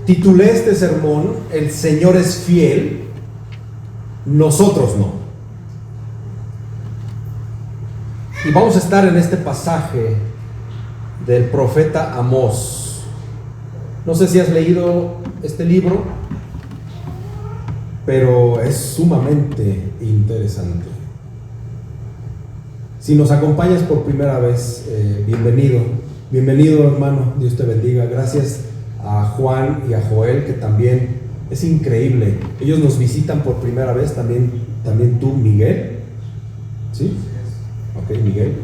Titulé este sermón: El Señor es fiel, nosotros no. Y vamos a estar en este pasaje del profeta Amós. No sé si has leído este libro, pero es sumamente interesante. Si nos acompañas por primera vez, bienvenido hermano, Dios te bendiga. Gracias a Juan y a Joel, que también es increíble, ellos nos visitan por primera vez. También tú, Miguel, ¿sí? Ok, Miguel.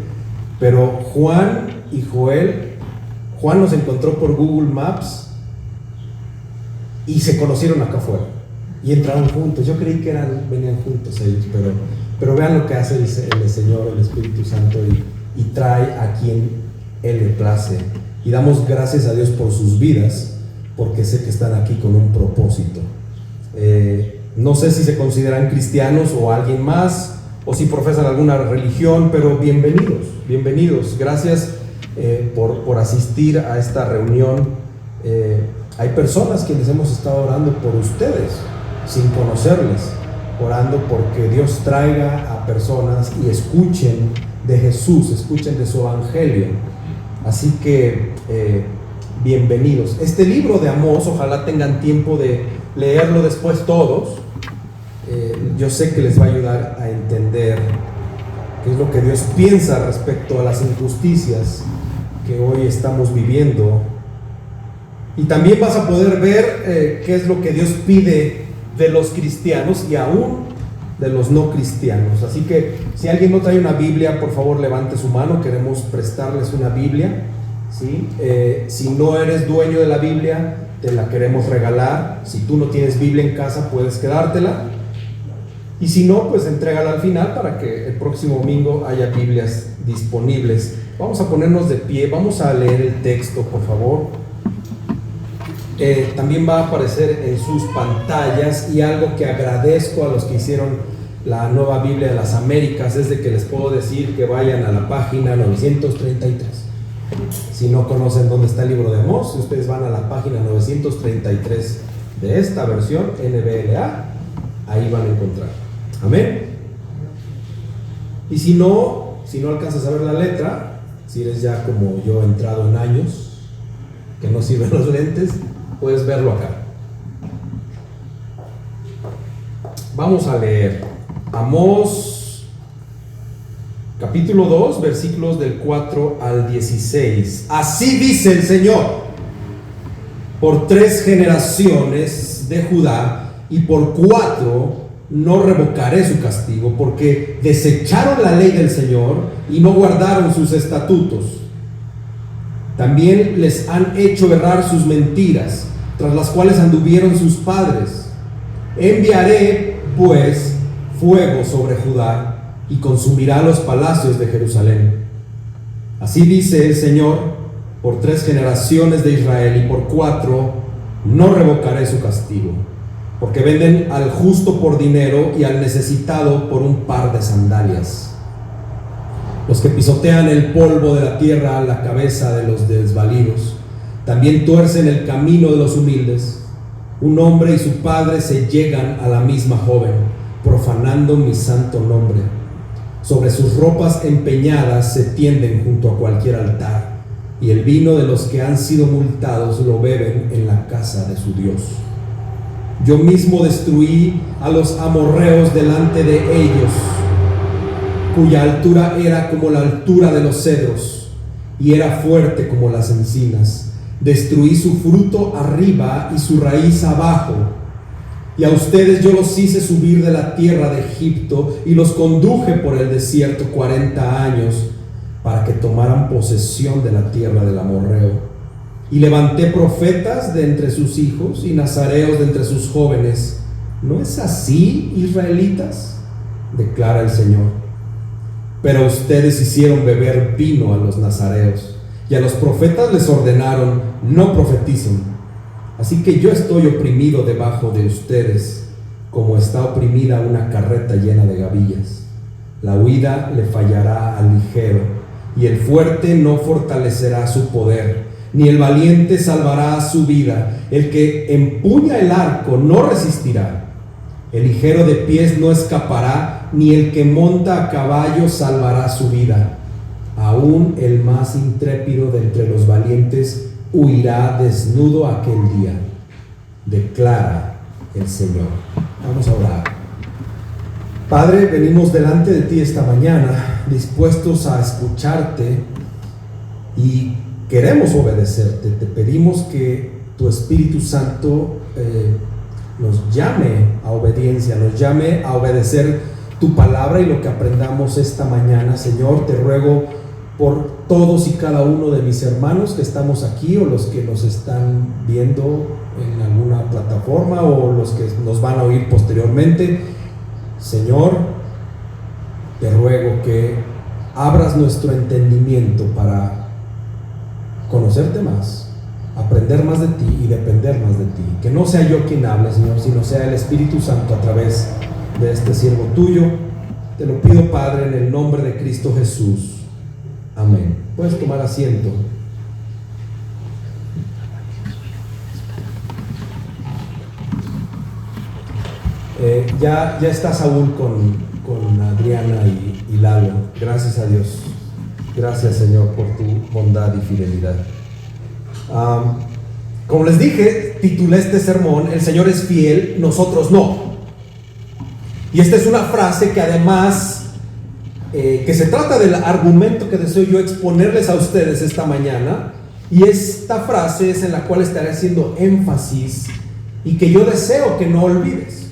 Pero Juan y Joel, Juan nos encontró por Google Maps y se conocieron acá afuera y entraron juntos. Yo creí que venían juntos ellos, pero vean lo que hace el Señor, el Espíritu Santo, y trae a quien Él le place. Y damos gracias a Dios por sus vidas, porque sé que están aquí con un propósito. No sé si se consideran cristianos o alguien más, o si profesan alguna religión, pero bienvenidos. Gracias por asistir a esta reunión. Hay personas que les hemos estado orando por ustedes, sin conocerles, orando porque Dios traiga a personas y escuchen de Jesús, escuchen de su evangelio. Así que bienvenidos. Este libro de Amós, ojalá tengan tiempo de leerlo después todos. Yo sé que les va a ayudar a entender qué es lo que Dios piensa respecto a las injusticias que hoy estamos viviendo. Y también vas a poder ver qué es lo que Dios pide de los cristianos y aún de los no cristianos. Así que si alguien no trae una Biblia, por favor levante su mano, queremos prestarles una Biblia, ¿sí? Si no eres dueño de la Biblia, te la queremos regalar. Si tú no tienes Biblia en casa, puedes quedártela, y si no, pues entrégala al final para que el próximo domingo haya Biblias disponibles. Vamos a ponernos de pie, vamos a leer el texto, por favor. También va a aparecer en sus pantallas, y algo que agradezco a los que hicieron la Nueva Biblia de las Américas es de que les puedo decir que vayan a la página 933. Si no conocen dónde está el libro de Amós, ustedes van a la página 933 de esta versión NBLA, ahí van a encontrar. Amén. Y si no alcanzas a ver la letra, si eres ya como yo, entrado en años, que no sirven los lentes, puedes verlo acá. Vamos a leer Amós capítulo 2, versículos del 4 al 16. Así dice el Señor: por 3 generaciones de Judá y por 4 no revocaré su castigo, porque desecharon la ley del Señor y no guardaron sus estatutos. También les han hecho errar sus mentiras, tras las cuales anduvieron sus padres. Enviaré pues fuego sobre Judá y consumirá los palacios de Jerusalén. Así dice el Señor: por 3 generaciones de Israel y por 4 no revocaré su castigo, porque venden al justo por dinero y al necesitado por un par de sandalias. Los que pisotean el polvo de la tierra a la cabeza de los desvalidos, también tuercen el camino de los humildes. Un hombre y su padre se llegan a la misma joven, profanando mi santo nombre. Sobre sus ropas empeñadas se tienden junto a cualquier altar, y el vino de los que han sido multados lo beben en la casa de su Dios. Yo mismo destruí a los amorreos delante de ellos, cuya altura era como la altura de los cedros, y era fuerte como las encinas. Destruí su fruto arriba y su raíz abajo. Y a ustedes yo los hice subir de la tierra de Egipto y los conduje por el desierto 40 años para que tomaran posesión de la tierra del amorreo. Y levanté profetas de entre sus hijos y nazareos de entre sus jóvenes. ¿No es así, israelitas?, declara el Señor. Pero ustedes hicieron beber vino a los nazareos, y a los profetas les ordenaron: no profeticen. Así que yo estoy oprimido debajo de ustedes, como está oprimida una carreta llena de gavillas. La huida le fallará al ligero, y el fuerte no fortalecerá su poder. ni el valiente salvará su vida. El que empuña el arco no resistirá. El ligero de pies no escapará, ni el que monta a caballo salvará su vida. Aún el más intrépido de entre los valientes huirá desnudo aquel día, declara el Señor. Vamos a orar. Padre, venimos delante de ti esta mañana, dispuestos a escucharte y queremos obedecerte. Te pedimos que tu Espíritu Santo nos llame a obediencia, nos llame a obedecer tu palabra y lo que aprendamos esta mañana. Señor, te ruego por todos y cada uno de mis hermanos que estamos aquí, o los que nos están viendo en alguna plataforma, o los que nos van a oír posteriormente. Señor, te ruego que abras nuestro entendimiento para conocerte más, aprender más de ti y depender más de ti. Que no sea yo quien hable, Señor, sino sea el Espíritu Santo a través de este siervo tuyo. Te lo pido, Padre, en el nombre de Cristo Jesús. Amén. Puedes tomar asiento. Ya está Saúl con Adriana y Lalo. Gracias a Dios. Gracias, Señor, por tu bondad y fidelidad. Como les dije, titulé este sermón: El Señor es fiel, nosotros no. Y esta es una frase que además que se trata del argumento que deseo yo exponerles a ustedes esta mañana, y esta frase es en la cual estaré haciendo énfasis y que yo deseo que no olvides.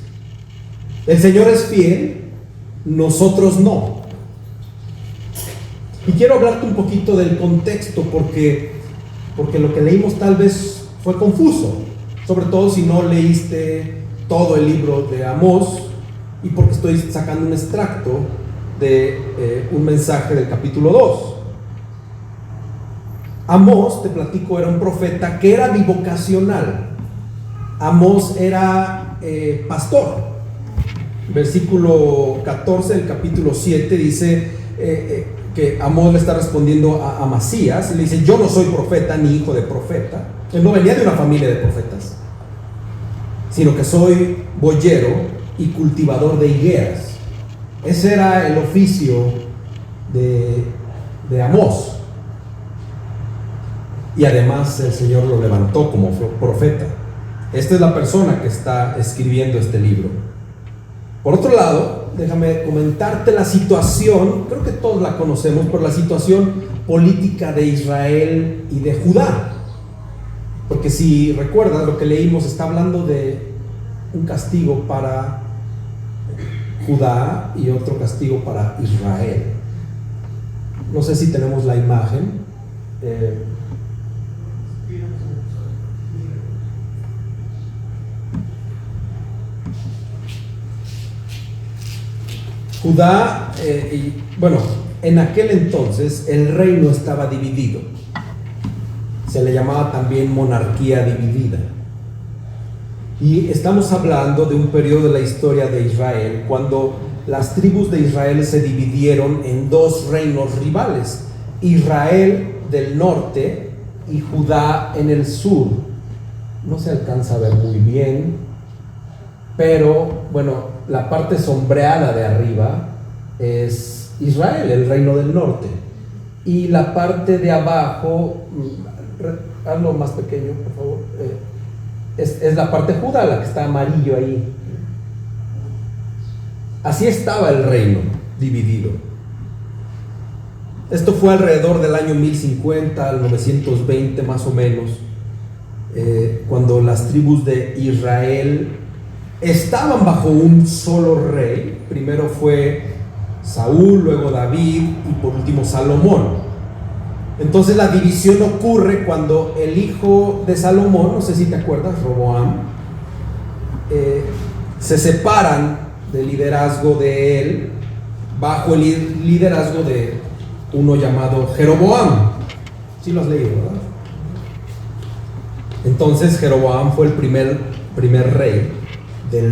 El Señor es fiel, nosotros no. Y quiero hablarte un poquito del contexto, porque lo que leímos tal vez fue confuso, sobre todo si no leíste todo el libro de Amós, y porque estoy sacando un extracto de un mensaje del capítulo 2. Amós, te platico, era un profeta que era bivocacional. Amós era pastor. Versículo 14 del capítulo 7 dice que Amós le está respondiendo a Amasías, y le dice: yo no soy profeta ni hijo de profeta. Él no venía de una familia de profetas, sino que soy boyero y cultivador de higueras. Ese era el oficio de Amós. Y además el Señor lo levantó como profeta. Esta es la persona que está escribiendo este libro. Por otro lado, déjame comentarte la situación, creo que todos la conocemos, por la situación política de Israel y de Judá. Porque si recuerdas lo que leímos, está hablando de un castigo para Judá y otro castigo para Israel. No sé si tenemos la imagen. Judá, en aquel entonces el reino estaba dividido. Se le llamaba también monarquía dividida. Y estamos hablando de un periodo de la historia de Israel cuando las tribus de Israel se dividieron en dos reinos rivales: Israel del norte y Judá en el sur. No se alcanza a ver muy bien, pero bueno, la parte sombreada de arriba es Israel, el reino del norte, y la parte de abajo, hazlo más pequeño por favor, es la parte de Judá, la que está amarillo ahí. Así estaba el reino dividido. Esto fue alrededor del año 1050 al 920 más o menos, cuando las tribus de Israel estaban bajo un solo rey. Primero fue Saúl, luego David y por último Salomón. Entonces la división ocurre cuando el hijo de Salomón, no sé si te acuerdas, Roboam, se separan del liderazgo de él bajo el liderazgo de uno llamado Jeroboam. Sí lo has leído, ¿verdad? Entonces Jeroboam fue el primer rey de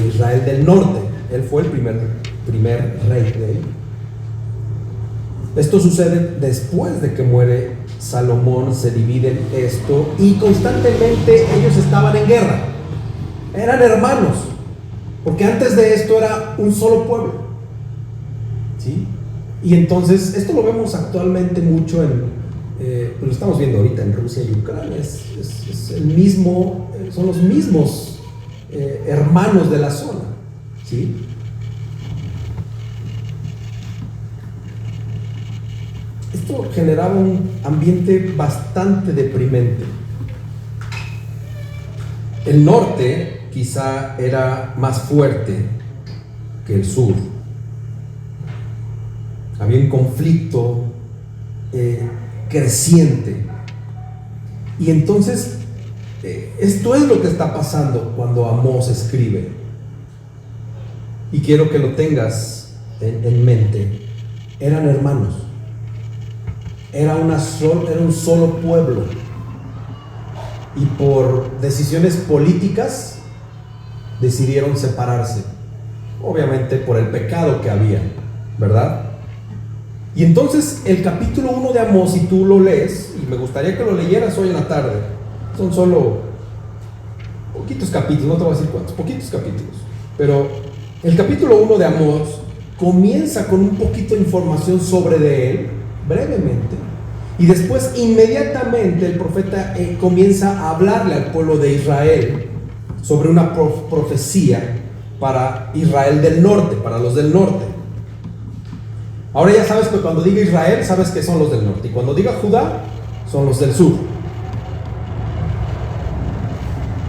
Israel del norte. Él fue el primer rey de él. Esto sucede después de que muere Salomón se divide en esto y constantemente ellos estaban en guerra. Eran hermanos, porque antes de esto era un solo pueblo, ¿sí? Y entonces esto lo vemos actualmente mucho lo estamos viendo ahorita en Rusia y Ucrania. Es el mismo, son los mismos hermanos de la zona, ¿sí? Esto generaba un ambiente bastante deprimente. El norte quizá era más fuerte que el sur. Había un conflicto creciente. Y entonces, esto es lo que está pasando cuando Amós escribe. Y quiero que lo tengas en mente. Eran hermanos. Era un solo pueblo. Y por decisiones políticas decidieron separarse. Obviamente por el pecado que había, ¿verdad? Y entonces el capítulo 1 de Amós, si tú lo lees, y me gustaría que lo leyeras hoy en la tarde, son solo poquitos capítulos, no te voy a decir cuántos, poquitos capítulos, pero el capítulo 1 de Amós comienza con un poquito de información sobre de él, brevemente, y después inmediatamente el profeta comienza a hablarle al pueblo de Israel sobre una profecía para Israel del norte, para los del norte. Ahora ya sabes que cuando diga Israel, sabes que son los del norte, y cuando diga Judá, son los del sur.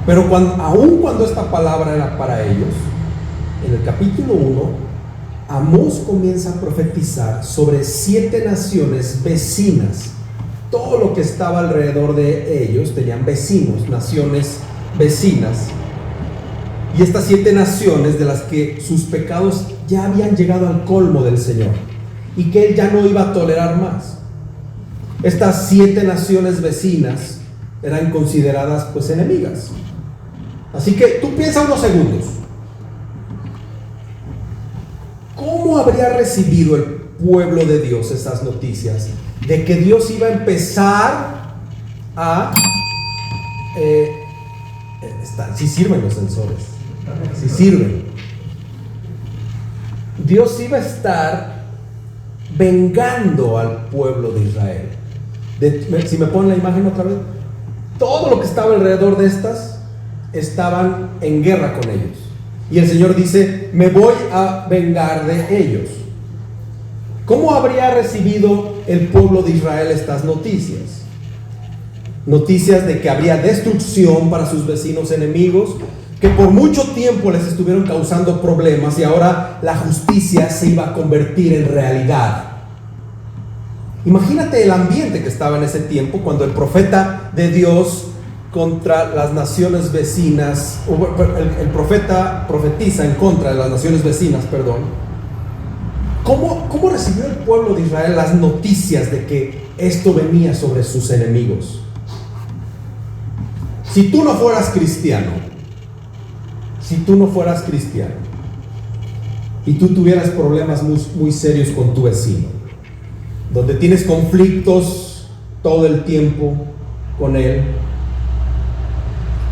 Pero aun cuando esta palabra era para ellos, en el capítulo 1, Amós comienza a profetizar sobre 7 naciones vecinas. Todo lo que estaba alrededor de ellos tenían vecinos, naciones vecinas. Y estas 7 naciones de las que sus pecados ya habían llegado al colmo del Señor y que Él ya no iba a tolerar más. Estas 7 naciones vecinas eran consideradas pues enemigas. Así que tú piensa unos segundos. ¿Cómo habría recibido el pueblo de Dios esas noticias de que Dios iba a empezar a... sí sirven los sensores, sí sirven. Dios iba a estar vengando al pueblo de Israel. Si me ponen la imagen otra vez, todo lo que estaba alrededor de estas estaban en guerra con ellos. Y el Señor dice: me voy a vengar de ellos. ¿Cómo habría recibido el pueblo de Israel estas noticias? Noticias de que habría destrucción para sus vecinos enemigos, que por mucho tiempo les estuvieron causando problemas, y ahora la justicia se iba a convertir en realidad. Imagínate el ambiente que estaba en ese tiempo cuando el profeta de Dios contra las naciones vecinas, el profeta profetiza en contra de las naciones vecinas, perdón. ¿Cómo recibió el pueblo de Israel las noticias de que esto venía sobre sus enemigos? Si tú no fueras cristiano, y tú tuvieras problemas muy serios con tu vecino, donde tienes conflictos todo el tiempo con él,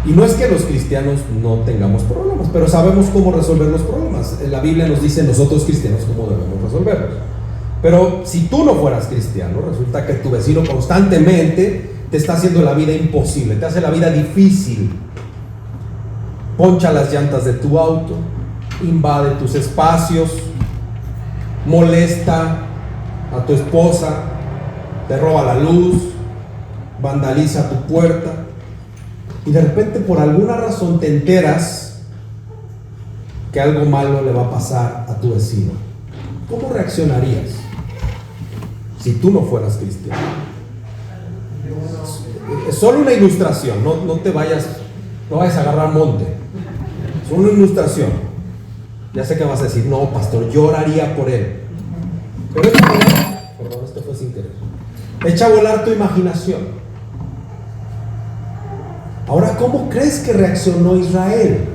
y no es que los cristianos no tengamos problemas, pero sabemos cómo resolver los problemas. La Biblia nos dice nosotros cristianos cómo debemos resolverlos. Pero si tú no fueras cristiano, resulta que tu vecino constantemente te está haciendo la vida imposible, te hace la vida difícil. Poncha las llantas de tu auto, invade tus espacios, molesta a tu esposa, te roba la luz, vandaliza tu puerta. Y de repente, por alguna razón, te enteras que algo malo le va a pasar a tu vecino. ¿Cómo reaccionarías si tú no fueras cristiano? Es solo una ilustración, no te vayas a agarrar monte. Es una ilustración. Ya sé que vas a decir: no, pastor, yo oraría por él. Pero esto fue sin querer. Echa a volar tu imaginación. Ahora, ¿cómo crees que reaccionó Israel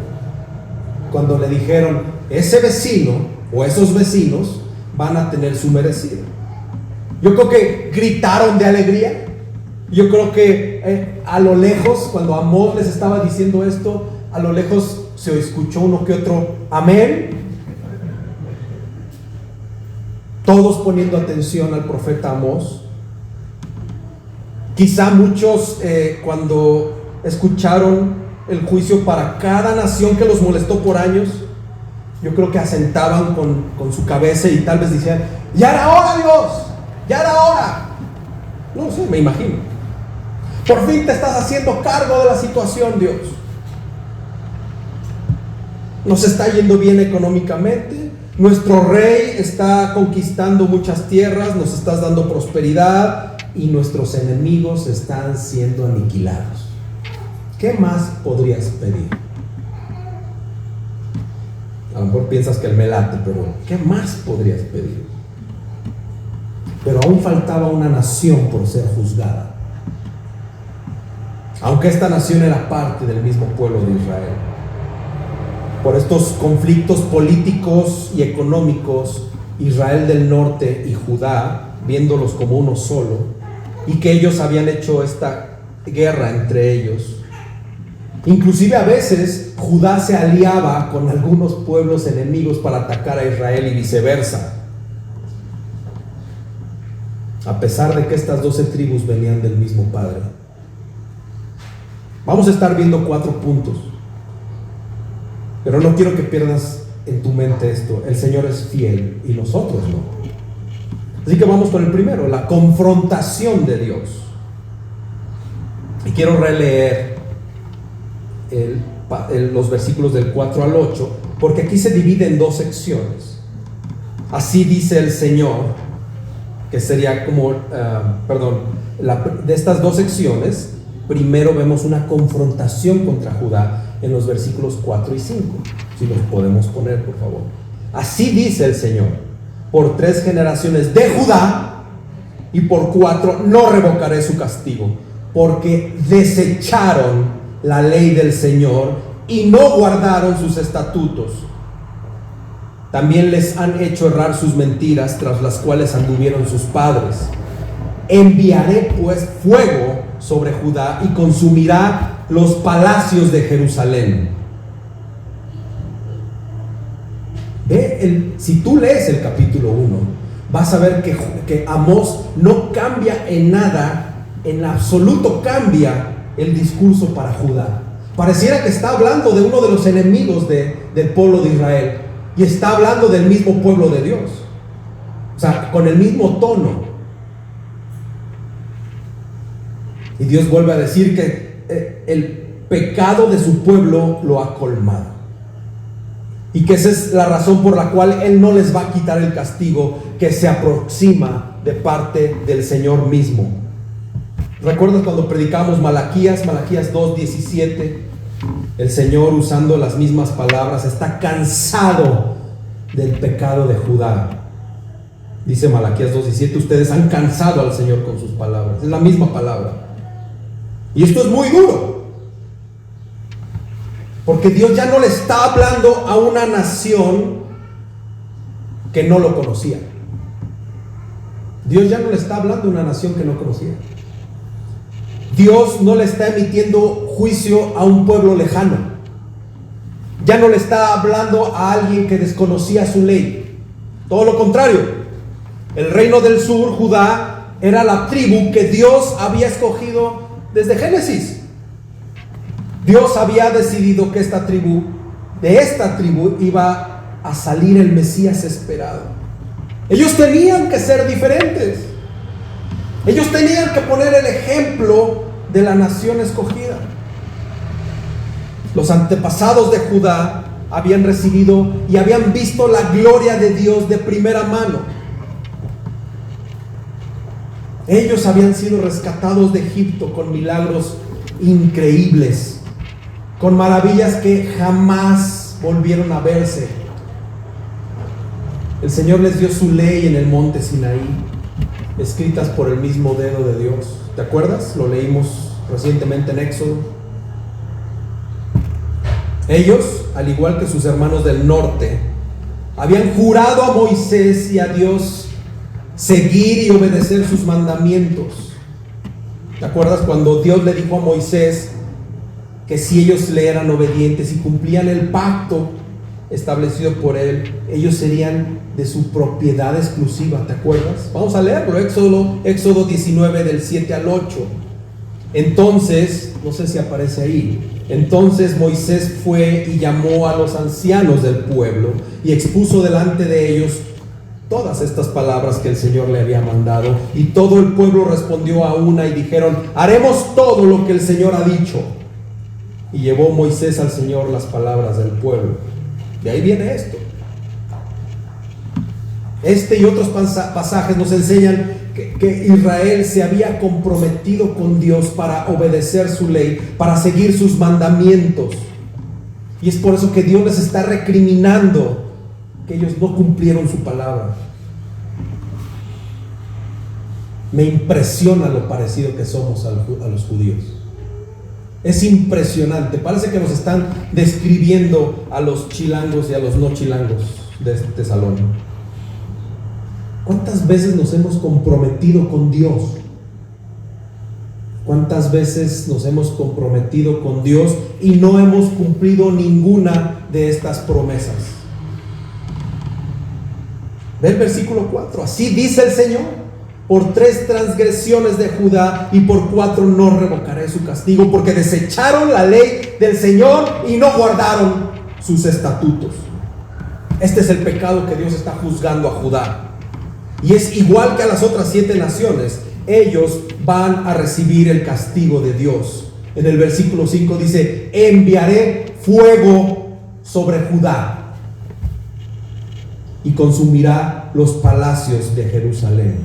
cuando le dijeron: ese vecino o esos vecinos van a tener su merecido? Yo creo que gritaron de alegría. Yo creo que a lo lejos, cuando Amós les estaba diciendo esto, a lo lejos se escuchó uno que otro amén. Todos poniendo atención al profeta Amós. Quizá muchos cuando escucharon el juicio para cada nación que los molestó por años, yo creo que asentaban con su cabeza y tal vez decían: ¡ya era hora, Dios! ¡Ya era hora! No sé, me imagino. Por fin te estás haciendo cargo de la situación, Dios. Nos está yendo bien económicamente. Nuestro rey está conquistando muchas tierras. Nos estás dando prosperidad. Y nuestros enemigos están siendo aniquilados. ¿Qué más podrías pedir? A lo mejor piensas que el melate, pero ¿qué más podrías pedir? Pero aún faltaba una nación por ser juzgada. Aunque esta nación era parte del mismo pueblo de Israel. Por estos conflictos políticos y económicos, Israel del norte y Judá, viéndolos como uno solo, y que ellos habían hecho esta guerra entre ellos. Inclusive a veces Judá se aliaba con algunos pueblos enemigos para atacar a Israel y viceversa. A pesar de que estas 12 tribus venían del mismo padre. Vamos a estar viendo 4 puntos, pero no quiero que pierdas en tu mente esto. El Señor es fiel y nosotros no. Así que vamos con el primero, la confrontación de Dios. Y quiero releer los versículos del 4 al 8, porque aquí se divide en 2 secciones. Así dice el Señor, que sería como, de estas 2 secciones. Primero vemos una confrontación contra Judá en los versículos 4 y 5. Si los podemos poner, por favor. Así dice el Señor: por 3 generaciones de Judá y por 4 no revocaré su castigo, porque desecharon la ley del Señor y no guardaron sus estatutos. También les han hecho errar sus mentiras, tras las cuales anduvieron sus padres. Enviaré pues fuego sobre Judá y consumirá los palacios de Jerusalén. Si tú lees el capítulo 1, vas a ver que Amós no cambia en nada, en absoluto cambia el discurso para Judá. Pareciera que está hablando de uno de los enemigos del pueblo de Israel, y está hablando del mismo pueblo de Dios, o sea, con el mismo tono. Y Dios vuelve a decir que el pecado de su pueblo lo ha colmado, y que esa es la razón por la cual Él no les va a quitar el castigo que se aproxima de parte del Señor mismo. ¿Recuerdas cuando predicamos Malaquías 2:17? El Señor, usando las mismas palabras, está cansado del pecado de Judá. Dice Malaquías 2:17: ustedes han cansado al Señor con sus palabras. Es la misma palabra. Y esto es muy duro, porque Dios ya no le está hablando a una nación que no lo conocía. Dios ya no le está hablando a una nación que no conocía. Dios no le está emitiendo juicio a un pueblo lejano. Ya no le está hablando a alguien que desconocía su ley. Todo lo contrario. El reino del sur, Judá, era la tribu que Dios había escogido desde Génesis. Dios había decidido que de esta tribu iba a salir el Mesías esperado. Ellos tenían que ser diferentes. Ellos tenían que poner el ejemplo de la nación escogida. Los antepasados de Judá habían recibido y habían visto la gloria de Dios de primera mano. Ellos habían sido rescatados de Egipto con milagros increíbles, con maravillas que jamás volvieron a verse. El Señor les dio su ley en el monte Sinaí, escritas por el mismo dedo de Dios. ¿Te acuerdas? Lo leímos recientemente en Éxodo. Ellos, al igual que sus hermanos del norte, habían jurado a Moisés y a Dios seguir y obedecer sus mandamientos. ¿Te acuerdas cuando Dios le dijo a Moisés que si ellos le eran obedientes y cumplían el pacto establecido por él, ellos serían de su propiedad exclusiva? ¿Te acuerdas? Vamos a leerlo, Éxodo 19 del 7 al 8. Entonces, no sé si aparece ahí, entonces Moisés fue y llamó a los ancianos del pueblo y expuso delante de ellos todas estas palabras que el Señor le había mandado, y todo el pueblo respondió a una y dijeron: haremos todo lo que el Señor ha dicho. Y llevó Moisés al Señor las palabras del pueblo. De ahí viene esto. Este y otros pasajes nos enseñan que Israel se había comprometido con Dios para obedecer su ley, para seguir sus mandamientos. Y es por eso que Dios les está recriminando que ellos no cumplieron su palabra. Me impresiona lo parecido que somos a los judíos. Es impresionante. Parece que nos están describiendo a los chilangos y a los no chilangos de este salón. ¿Cuántas veces nos hemos comprometido con Dios? ¿Cuántas veces nos hemos comprometido con Dios y no hemos cumplido ninguna de estas promesas? Ve el versículo 4. Así dice el Señor: por 3 transgresiones de Judá y por 4 no revocaré su castigo, porque desecharon la ley del Señor y no guardaron sus estatutos. Este es el pecado que Dios está juzgando a Judá. Y es igual que a las otras 7 naciones. Ellos van a recibir el castigo de Dios. En el versículo 5 dice: enviaré fuego sobre Judá y consumirá los palacios de Jerusalén.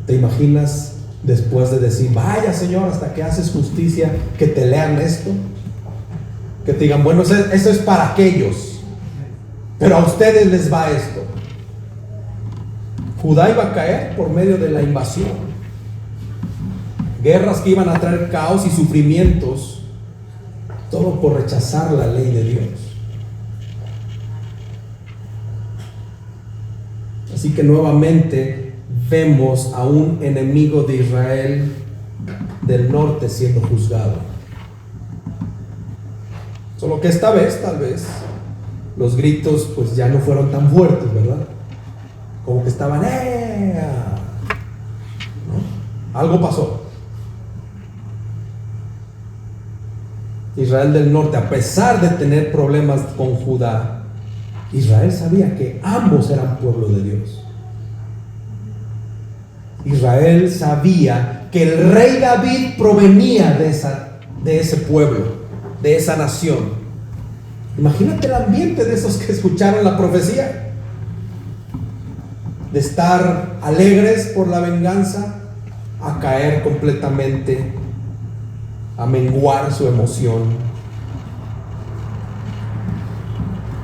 ¿Te imaginas después de decir: vaya Señor, hasta que haces justicia, que te lean esto? Que te digan: bueno, eso es para aquellos, pero a ustedes les va esto. Judá iba a caer por medio de la invasión, guerras que iban a traer caos y sufrimientos, todo por rechazar la ley de Dios. Así que nuevamente vemos a un enemigo de Israel del norte siendo juzgado. Solo que esta vez, tal vez, los gritos pues ya no fueron tan fuertes, ¿verdad? Como que estaban, ¿no? Algo pasó. Israel del norte, a pesar de tener problemas con Judá, Israel sabía que ambos eran pueblo de Dios. Israel sabía que el rey David provenía de ese pueblo, de esa nación. Imagínate el ambiente de esos que escucharon la profecía, de estar alegres por la venganza a caer completamente, a menguar su emoción.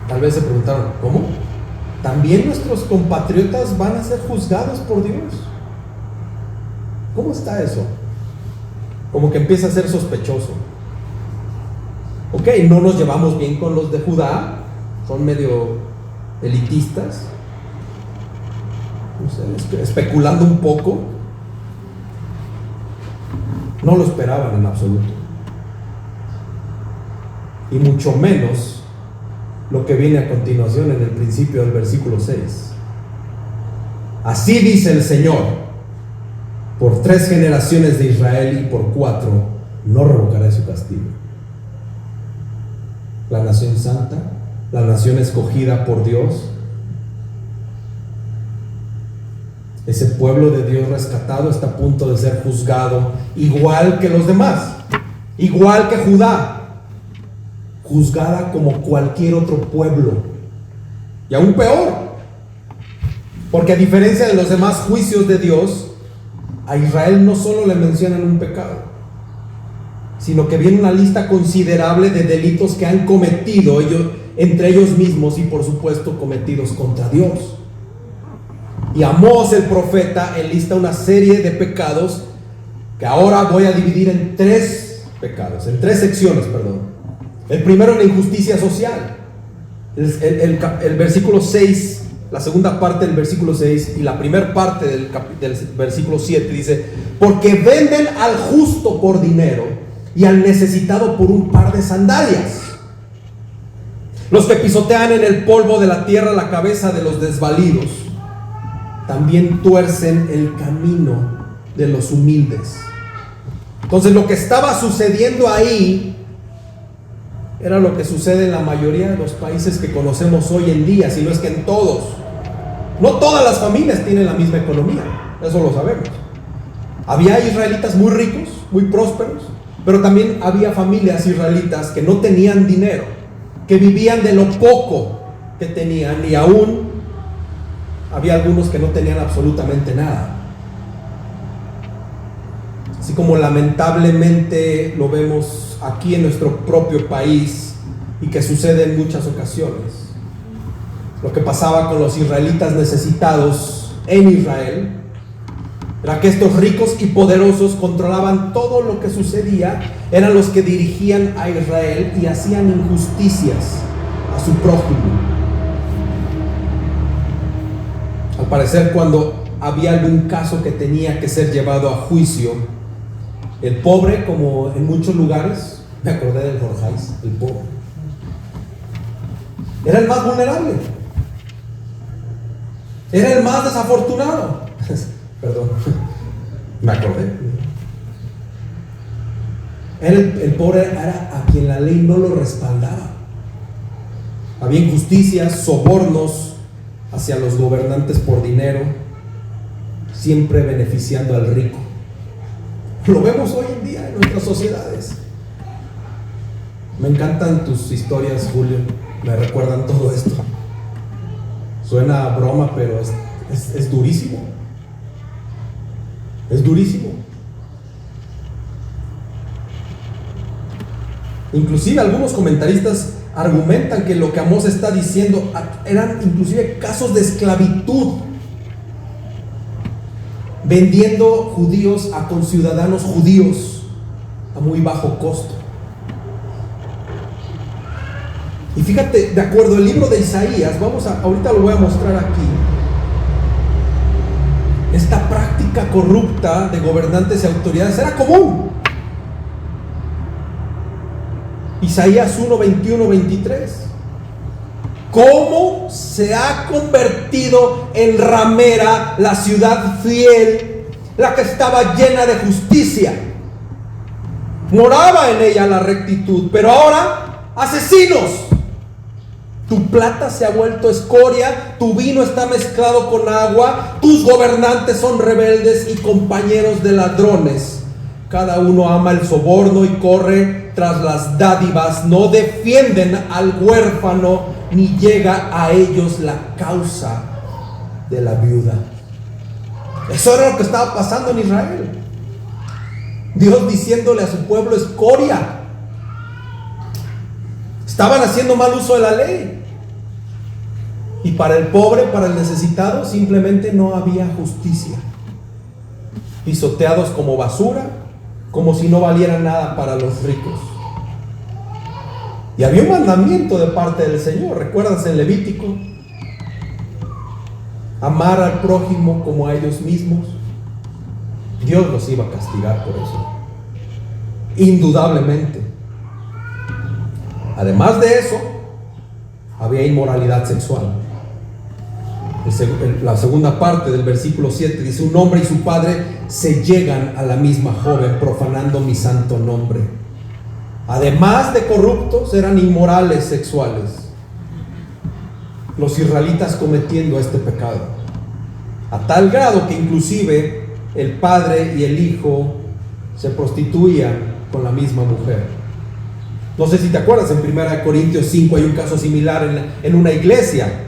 Tal vez se preguntaron: ¿cómo? ¿También nuestros compatriotas van a ser juzgados por Dios? ¿Cómo está eso? Como que empieza a ser sospechoso. Ok, no nos llevamos bien con los de Judá, son medio elitistas, no sé, especulando un poco. No lo esperaban en absoluto, y mucho menos lo que viene a continuación en el principio del versículo 6. Así dice el Señor: por 3 generaciones de Israel y por 4 no revocaré su castigo. La nación santa, la nación escogida por Dios, ese pueblo de Dios rescatado, está a punto de ser juzgado igual que los demás, igual que Judá, juzgada como cualquier otro pueblo, y aún peor, porque a diferencia de los demás juicios de Dios, a Israel no solo le mencionan un pecado, sino que viene una lista considerable de delitos que han cometido ellos, entre ellos mismos, y por supuesto cometidos contra Dios. Y Amós el profeta enlista una serie de pecados que ahora voy a dividir en 3 pecados, en 3 secciones, perdón. El primero, la injusticia social. El versículo 6 la segunda parte del versículo 6 y la primera parte del versículo 7 dice: porque venden al justo por dinero y al necesitado por un par de sandalias. Los que pisotean en el polvo de la tierra la cabeza de los desvalidos, también tuercen el camino de los humildes. Entonces lo que estaba sucediendo ahí era lo que sucede en la mayoría de los países que conocemos hoy en día, si no es que en todos. No todas las familias tienen la misma economía, eso lo sabemos. Había israelitas muy ricos, muy prósperos, pero también había familias israelitas que no tenían dinero, que vivían de lo poco que tenían, y aún había algunos que no tenían absolutamente nada. Así como lamentablemente lo vemos aquí en nuestro propio país y que sucede en muchas ocasiones. Lo que pasaba con los israelitas necesitados en Israel era que estos ricos y poderosos controlaban todo lo que sucedía, eran los que dirigían a Israel y hacían injusticias a su prójimo. Al parecer, cuando había algún caso que tenía que ser llevado a juicio, el pobre, como en muchos lugares, me acordé del Jorjais, el pobre, era el más vulnerable, era el más desafortunado. Perdón, me acordé. El pobre era a quien la ley no lo respaldaba. Había injusticias, sobornos hacia los gobernantes por dinero, siempre beneficiando al rico. Lo vemos hoy en día en nuestras sociedades. Me encantan tus historias, Julio, me recuerdan todo esto. Suena a broma, pero es durísimo. Es durísimo. Inclusive algunos comentaristas argumentan que lo que Amós está diciendo eran inclusive casos de esclavitud, vendiendo judíos a conciudadanos judíos a muy bajo costo. Y fíjate, de acuerdo al libro de Isaías, ahorita lo voy a mostrar aquí, esta práctica corrupta de gobernantes y autoridades era común. Isaías 1, 21, 23. ¿Cómo se ha convertido en ramera la ciudad fiel, la que estaba llena de justicia? Moraba en ella la rectitud, pero ahora asesinos. Tu plata se ha vuelto escoria, tu vino está mezclado con agua, tus gobernantes son rebeldes y compañeros de ladrones. Cada uno ama el soborno y corre tras las dádivas, no defienden al huérfano ni llega a ellos la causa de la viuda. Eso era lo que estaba pasando en Israel. Dios diciéndole a su pueblo escoria. Estaban haciendo mal uso de la ley. Y para el pobre, para el necesitado, simplemente no había justicia. Pisoteados como basura, como si no valieran nada para los ricos. Y había un mandamiento de parte del Señor, recuérdense en Levítico: amar al prójimo como a ellos mismos. Dios los iba a castigar por eso, indudablemente. Además de eso, había inmoralidad sexual. La segunda parte del versículo 7 dice: un hombre y su padre se llegan a la misma joven, profanando mi santo nombre. Además de corruptos, eran inmorales sexuales. Los israelitas cometiendo este pecado, a tal grado que inclusive el padre y el hijo se prostituían con la misma mujer. No sé si te acuerdas, en 1 Corintios 5 hay un caso similar en una iglesia.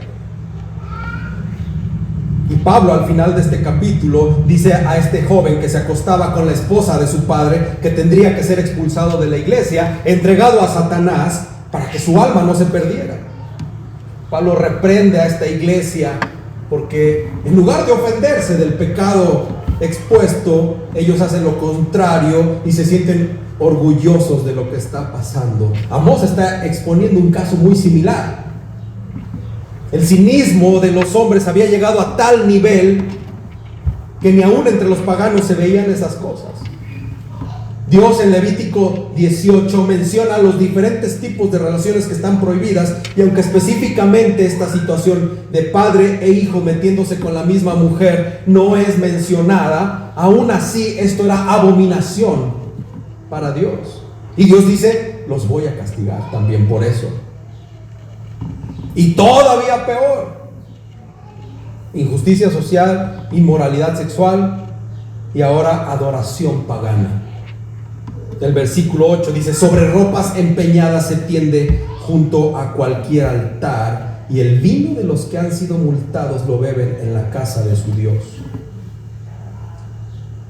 Y Pablo, al final de este capítulo, dice a este joven que se acostaba con la esposa de su padre que tendría que ser expulsado de la iglesia, entregado a Satanás, para que su alma no se perdiera. Pablo reprende a esta iglesia porque en lugar de ofenderse del pecado expuesto, ellos hacen lo contrario y se sienten orgullosos de lo que está pasando. Amós está exponiendo un caso muy similar. El cinismo de los hombres había llegado a tal nivel que ni aún entre los paganos se veían esas cosas. Dios en Levítico 18 menciona los diferentes tipos de relaciones que están prohibidas, y aunque específicamente esta situación de padre e hijo metiéndose con la misma mujer no es mencionada, aún así esto era abominación para Dios. Y Dios dice, los voy a castigar también por eso. Y todavía peor, injusticia social, inmoralidad sexual y ahora adoración pagana. El versículo 8 dice: sobre ropas empeñadas se tiende junto a cualquier altar, y el vino de los que han sido multados lo beben en la casa de su Dios.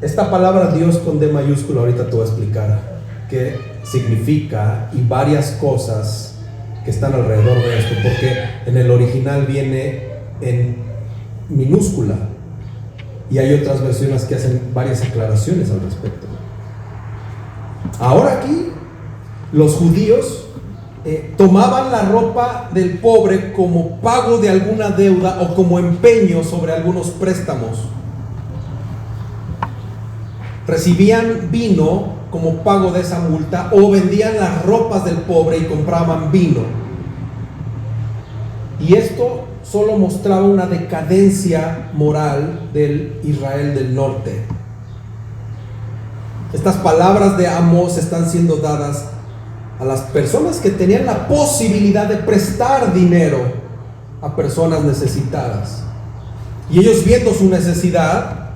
Esta palabra Dios con D mayúscula, ahorita te voy a explicar qué significa y varias cosas que están alrededor de esto, porque en el original viene en minúscula y hay otras versiones que hacen varias aclaraciones al respecto. Ahora aquí los judíos tomaban la ropa del pobre como pago de alguna deuda o como empeño sobre algunos préstamos. Recibían vino como pago de esa multa, o vendían las ropas del pobre y compraban vino. Y esto solo mostraba una decadencia moral del Israel del norte. Estas palabras de Amós están siendo dadas a las personas que tenían la posibilidad de prestar dinero a personas necesitadas. Y ellos, viendo su necesidad,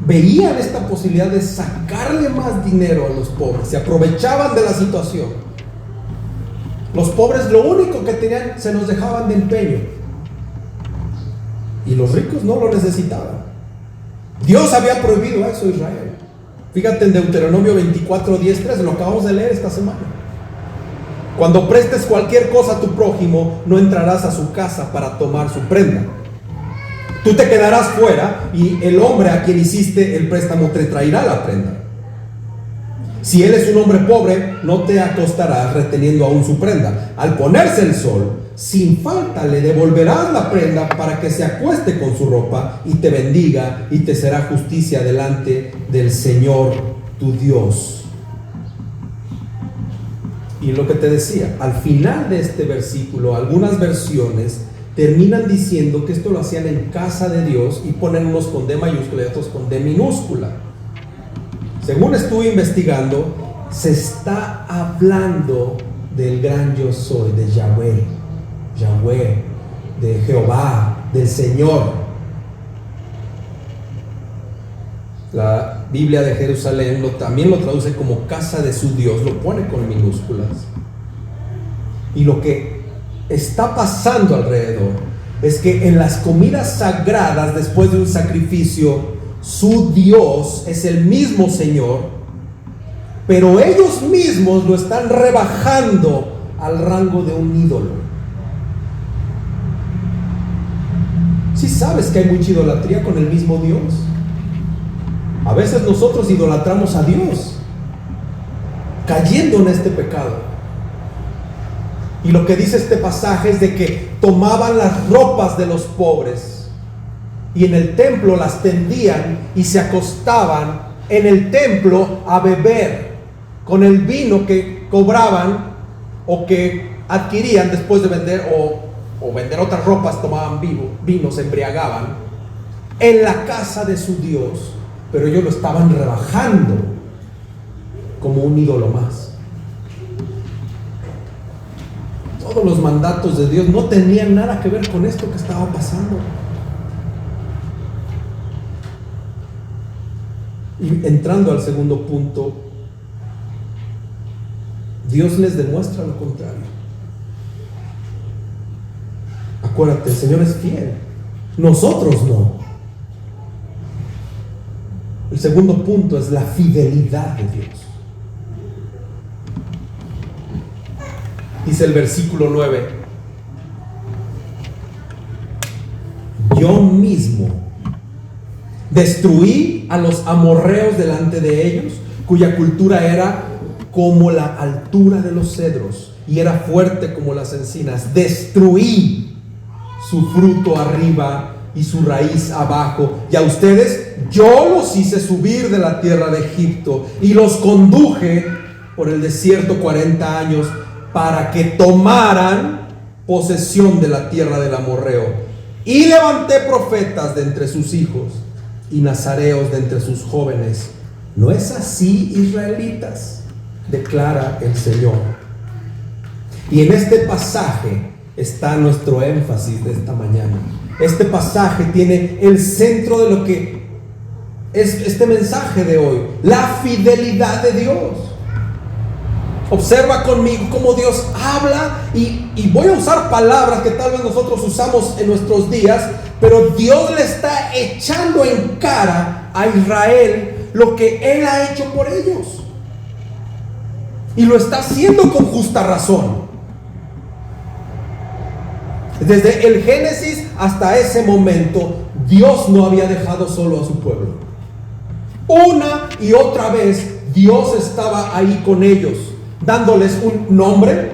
veían esta posibilidad de sacarle más dinero a los pobres. Se aprovechaban de la situación. Los pobres lo único que tenían, se nos dejaban de empeño, y los ricos no lo necesitaban. Dios había prohibido eso a Israel. Fíjate en Deuteronomio 24:10-13, lo acabamos de leer esta semana. Cuando prestes cualquier cosa a tu prójimo, no entrarás a su casa para tomar su prenda. Tú te quedarás fuera, y el hombre a quien hiciste el préstamo te traerá la prenda. Si él es un hombre pobre, no te acostarás reteniendo aún su prenda. Al ponerse el sol, sin falta le devolverás la prenda para que se acueste con su ropa y te bendiga, y te será justicia delante del Señor tu Dios. Y lo que te decía, al final de este versículo, algunas versiones terminan diciendo que esto lo hacían en casa de Dios, y ponen unos con D mayúscula y otros con D minúscula. Según estuve investigando, se está hablando del gran yo soy, de Yahweh, de Jehová, del Señor. La Biblia de Jerusalén también lo traduce como casa de su Dios, lo pone con minúsculas. Y lo que está pasando alrededor es que en las comidas sagradas, después de un sacrificio, su Dios es el mismo Señor, pero ellos mismos lo están rebajando al rango de un ídolo. ¿Sí sabes que hay mucha idolatría con el mismo Dios? A veces nosotros idolatramos a Dios, cayendo en este pecado. Y lo que dice este pasaje es de que tomaban las ropas de los pobres y en el templo las tendían y se acostaban en el templo a beber con el vino que cobraban o que adquirían después de vender o vender otras ropas. Tomaban vino, se embriagaban en la casa de su Dios, pero ellos lo estaban rebajando como un ídolo más. Todos los mandatos de Dios no tenían nada que ver con esto que estaba pasando. Y entrando al segundo punto, Dios les demuestra lo contrario. Acuérdate, el Señor es fiel, nosotros no. El segundo punto es la fidelidad de Dios. Dice el versículo 9: yo mismo destruí a los amorreos delante de ellos, cuya cultura era como la altura de los cedros, y era fuerte como las encinas. Destruí su fruto arriba y su raíz abajo. Y a ustedes yo los hice subir de la tierra de Egipto y los conduje por el desierto 40 años para que tomaran posesión de la tierra del amorreo. Y levanté profetas de entre sus hijos y nazareos de entre sus jóvenes. ¿No es así, israelitas?, declara el Señor. Y en este pasaje está nuestro énfasis de esta mañana. Este pasaje tiene el centro de lo que es este mensaje de hoy: la fidelidad de Dios. Observa conmigo cómo Dios habla, y voy a usar palabras que tal vez nosotros usamos en nuestros días, pero Dios le está echando en cara a Israel lo que Él ha hecho por ellos, y lo está haciendo con justa razón. Desde el Génesis hasta ese momento, Dios no había dejado solo a su pueblo. Una y otra vez Dios estaba ahí con ellos, dándoles un nombre,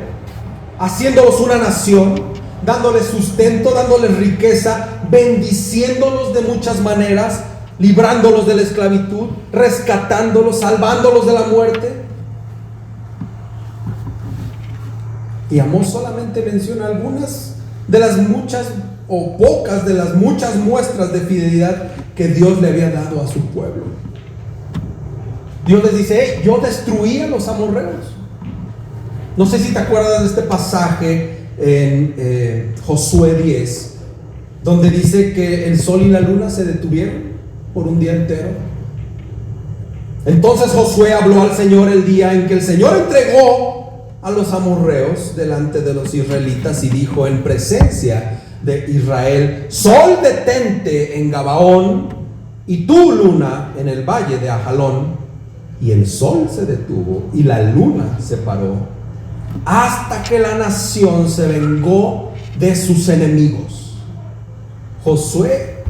haciéndolos una nación, dándoles sustento, dándoles riqueza, bendiciéndolos de muchas maneras, librándolos de la esclavitud, rescatándolos, salvándolos de la muerte. Y Amós solamente menciona algunas de las muchas, o pocas de las muchas muestras de fidelidad que Dios le había dado a su pueblo. Dios les dice: yo destruí a los amorreos. No sé si te acuerdas de este pasaje en Josué 10, donde dice que el sol y la luna se detuvieron por un día entero. Entonces Josué habló al Señor el día en que el Señor entregó a los amorreos delante de los israelitas, y dijo en presencia de Israel: sol, detente en Gabaón, y tú, luna, en el valle de Ajalón. Y el sol se detuvo y la luna se paró, hasta que la nación se vengó de sus enemigos. Josué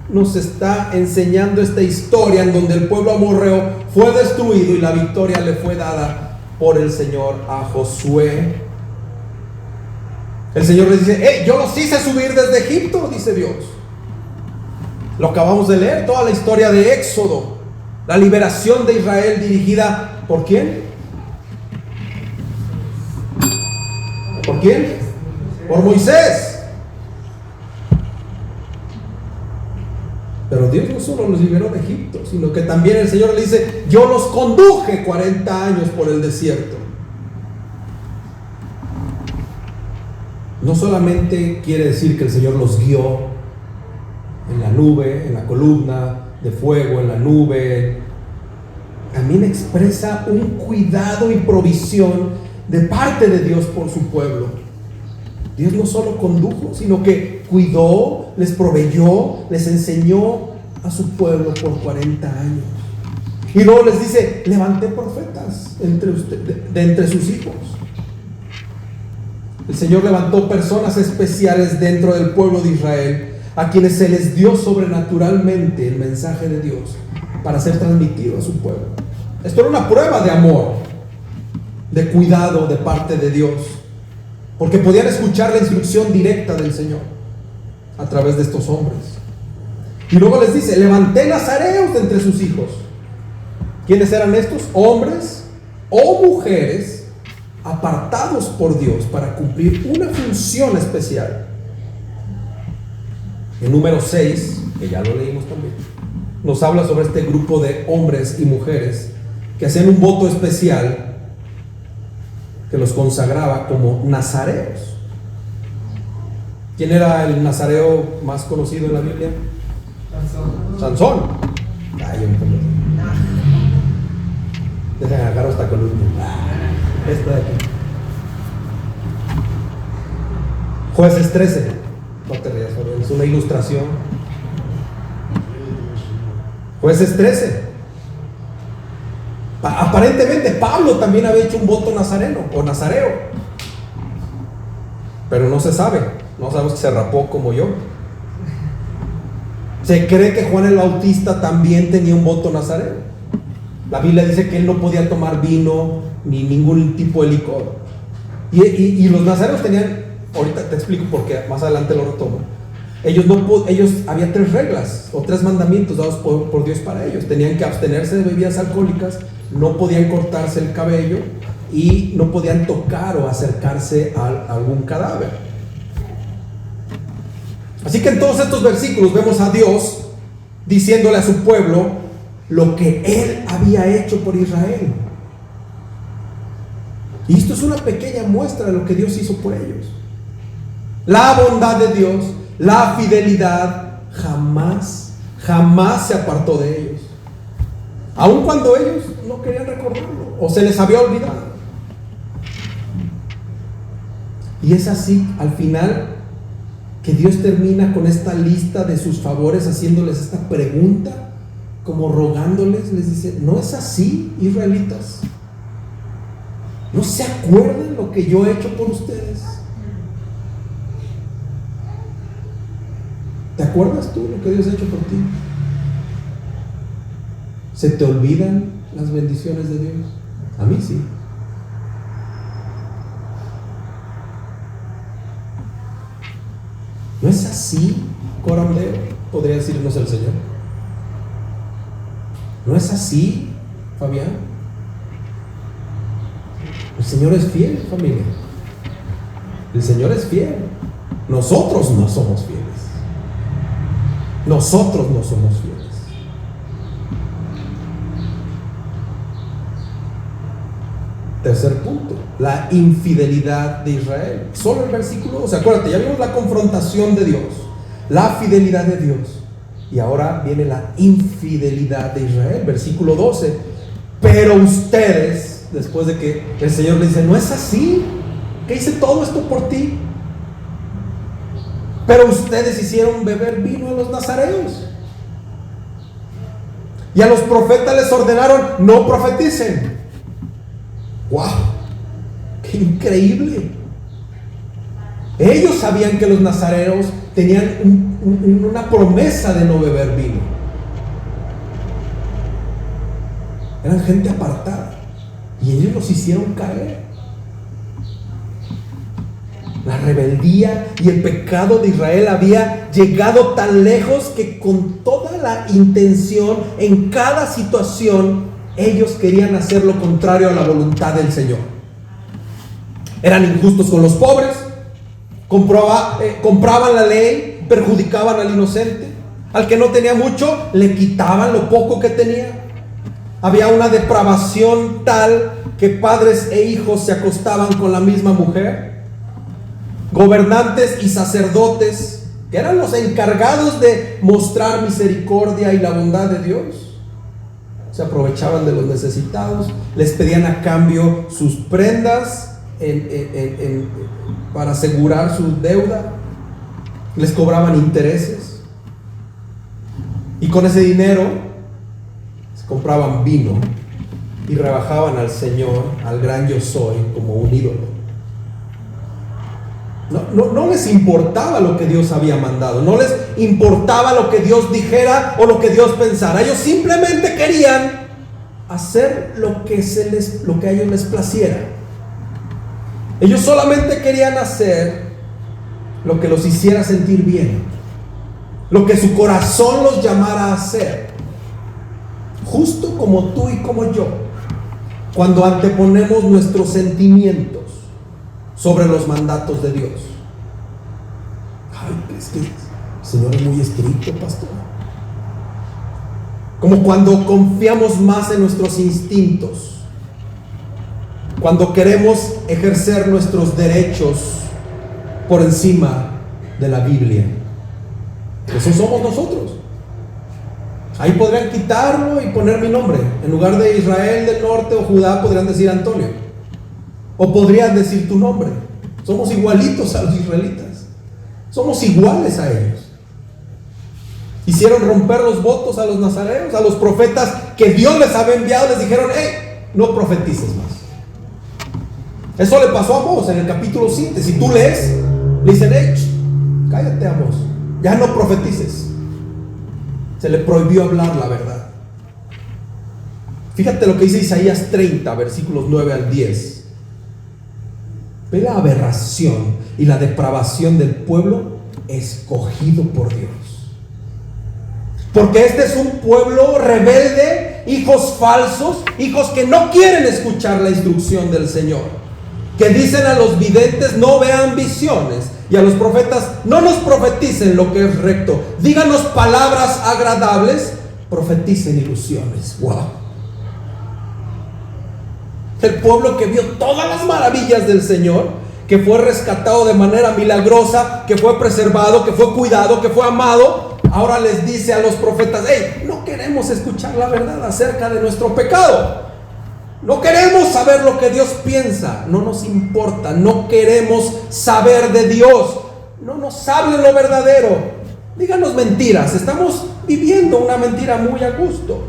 nos está enseñando esta historia en donde el pueblo amorreo fue destruido y la victoria le fue dada por el Señor a Josué. El Señor les dice: yo los hice subir desde Egipto, dice Dios. Lo acabamos de leer, toda la historia de Éxodo, la liberación de Israel, dirigida ¿por quién? ¿Por quién? Por Moisés. Pero Dios no solo los liberó de Egipto, sino que también el Señor le dice: yo los conduje 40 años por el desierto. No solamente quiere decir que el Señor los guió en la nube, en la columna de fuego, en la nube, también expresa un cuidado y provisión de parte de Dios por su pueblo. Dios no solo condujo, sino que cuidó, les proveyó, les enseñó a su pueblo por 40 años. Y luego les dice: levanté profetas de entre sus hijos. El Señor levantó personas especiales dentro del pueblo de Israel, a quienes se les dio sobrenaturalmente el mensaje de Dios para ser transmitido a su pueblo. Esto era una prueba de amor, de cuidado de parte de Dios, porque podían escuchar la instrucción directa del Señor a través de estos hombres. Y luego les dice: levanté nazareos de entre sus hijos. ¿Quiénes eran estos? Hombres o mujeres apartados por Dios para cumplir una función especial. En número 6, que ya lo leímos también, nos habla sobre este grupo de hombres y mujeres que hacían un voto especial que los consagraba como nazareos. ¿Quién era el nazareo más conocido en la Biblia? Sansón. Ay, yo me acuerdo. Dejen agarrar esta columna. Esta de aquí. Jueces 13. No te rías, es una ilustración. Jueces 13. Aparentemente Pablo también había hecho un voto nazareno o nazareo, pero no se sabe. No sabemos que se rapó como yo. Se cree que Juan el Bautista también tenía un voto nazareo. La Biblia dice que él no podía tomar vino ni ningún tipo de licor. Y los nazarenos tenían, ahorita te explico por qué, más adelante lo retomo. Ellos había 3 reglas o 3 mandamientos dados por Dios para ellos. Tenían que abstenerse de bebidas alcohólicas, no podían cortarse el cabello y no podían tocar o acercarse a algún cadáver. Así que en todos estos versículos vemos a Dios diciéndole a su pueblo lo que Él había hecho por Israel. Y esto es una pequeña muestra de lo que Dios hizo por ellos. La bondad de Dios, la fidelidad, jamás se apartó de ellos. Aun cuando ellos no querían recordarlo o se les había olvidado. Y es así, al final, que Dios termina con esta lista de sus favores, haciéndoles esta pregunta, como rogándoles, les dice: ¿no es así, israelitas? ¿No se acuerdan lo que yo he hecho por ustedes? ¿Te acuerdas tú lo que Dios ha hecho por ti? ¿Se te olvidan las bendiciones de Dios? A mí sí. ¿No es así, Corandeo? Podría decirnos el Señor. ¿No es así, Fabián? El Señor es fiel, familia. El Señor es fiel. Nosotros no somos fieles. Nosotros no somos fieles. Tercer punto, la infidelidad de Israel. Solo el versículo 12. Acuérdate, ya vimos la confrontación de Dios, la fidelidad de Dios, y ahora viene la infidelidad de Israel. Versículo 12. Pero ustedes, después de que el Señor le dice: ¿no es así que hice todo esto por ti? Pero ustedes hicieron beber vino a los nazareos, y a los profetas les ordenaron: no profeticen. ¡Wow! ¡Qué increíble! Ellos sabían que los nazareos tenían una promesa de no beber vino. Eran gente apartada, y ellos los hicieron caer. La rebeldía y el pecado de Israel había llegado tan lejos que con toda la intención, en cada situación, ellos querían hacer lo contrario a la voluntad del Señor. Eran injustos con los pobres, compraban la ley, perjudicaban al inocente. Al que no tenía mucho, le quitaban lo poco que tenía. Había una depravación tal que padres e hijos se acostaban con la misma mujer. Gobernantes y sacerdotes, que eran los encargados de mostrar misericordia y la bondad de Dios, se aprovechaban de los necesitados, les pedían a cambio sus prendas para asegurar su deuda, les cobraban intereses, y con ese dinero se compraban vino y rebajaban al Señor, al gran yo soy, como un ídolo. No les importaba lo que Dios había mandado, no les importaba lo que Dios dijera o lo que Dios pensara. Ellos simplemente querían hacer lo que a ellos les placiera. Ellos solamente querían hacer lo que los hiciera sentir bien, lo que su corazón los llamara a hacer, justo como tú y como yo, cuando anteponemos nuestros sentimientos sobre los mandatos de Dios. Ay, es que el Señor es muy estricto, pastor. Como cuando confiamos más en nuestros instintos, cuando queremos ejercer nuestros derechos por encima de la Biblia. Eso somos nosotros. Ahí podrían quitarlo y poner mi nombre. En lugar de Israel del norte o Judá, podrían decir Antonio. O podrían decir tu nombre. Somos igualitos a los israelitas. Somos iguales a ellos. Hicieron romper los votos a los nazareos, a los profetas que Dios les había enviado. Les dijeron: hey, no profetices más. Eso le pasó a Amós en el capítulo 7. Si tú lees, le dicen: hey, cállate, Amós, ya no profetices. Se le prohibió hablar la verdad. Fíjate lo que dice Isaías 30, versículos 9 al 10. Ve la aberración y la depravación del pueblo escogido por Dios. Porque este es un pueblo rebelde, hijos falsos, hijos que no quieren escuchar la instrucción del Señor, que dicen a los videntes: no vean visiones, y a los profetas: no nos profeticen lo que es recto, díganos palabras agradables, profeticen ilusiones. Wow. El pueblo que vio todas las maravillas del Señor, que fue rescatado de manera milagrosa, que fue preservado, que fue cuidado, que fue amado, ahora les dice a los profetas: hey, no queremos escuchar la verdad acerca de nuestro pecado, no queremos saber lo que Dios piensa, no nos importa, no queremos saber de Dios, no nos hablen lo verdadero, díganos mentiras, estamos viviendo una mentira muy a gusto,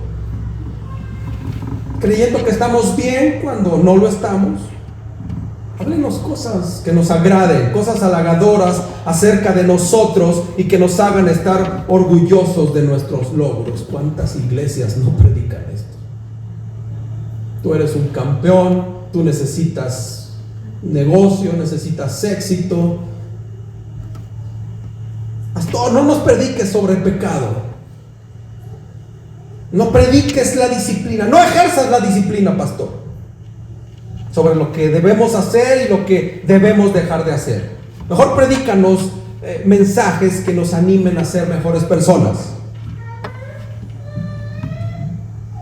creyendo que estamos bien cuando no lo estamos. Háblenos cosas que nos agraden, cosas halagadoras acerca de nosotros y que nos hagan estar orgullosos de nuestros logros. ¿Cuántas iglesias no predican esto? Tú eres un campeón, tú necesitas negocio, necesitas éxito. Pastor, no nos prediques sobre el pecado. No prediques la disciplina, no ejerzas la disciplina, pastor, sobre lo que debemos hacer y lo que debemos dejar de hacer. Mejor predícanos mensajes que nos animen a ser mejores personas.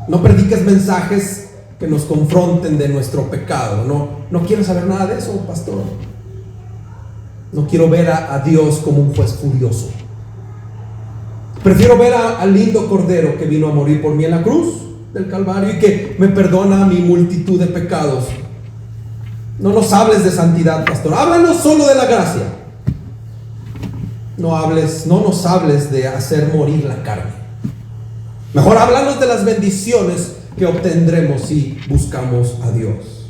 No prediques mensajes que nos confronten de nuestro pecado. No quiero saber nada de eso, pastor. No quiero ver a Dios como un juez furioso. Prefiero ver al lindo Cordero que vino a morir por mí en la cruz del Calvario y que me perdona mi multitud de pecados. No nos hables de santidad, pastor. Háblanos solo de la gracia. No nos hables de hacer morir la carne. Mejor háblanos de las bendiciones que obtendremos si buscamos a Dios.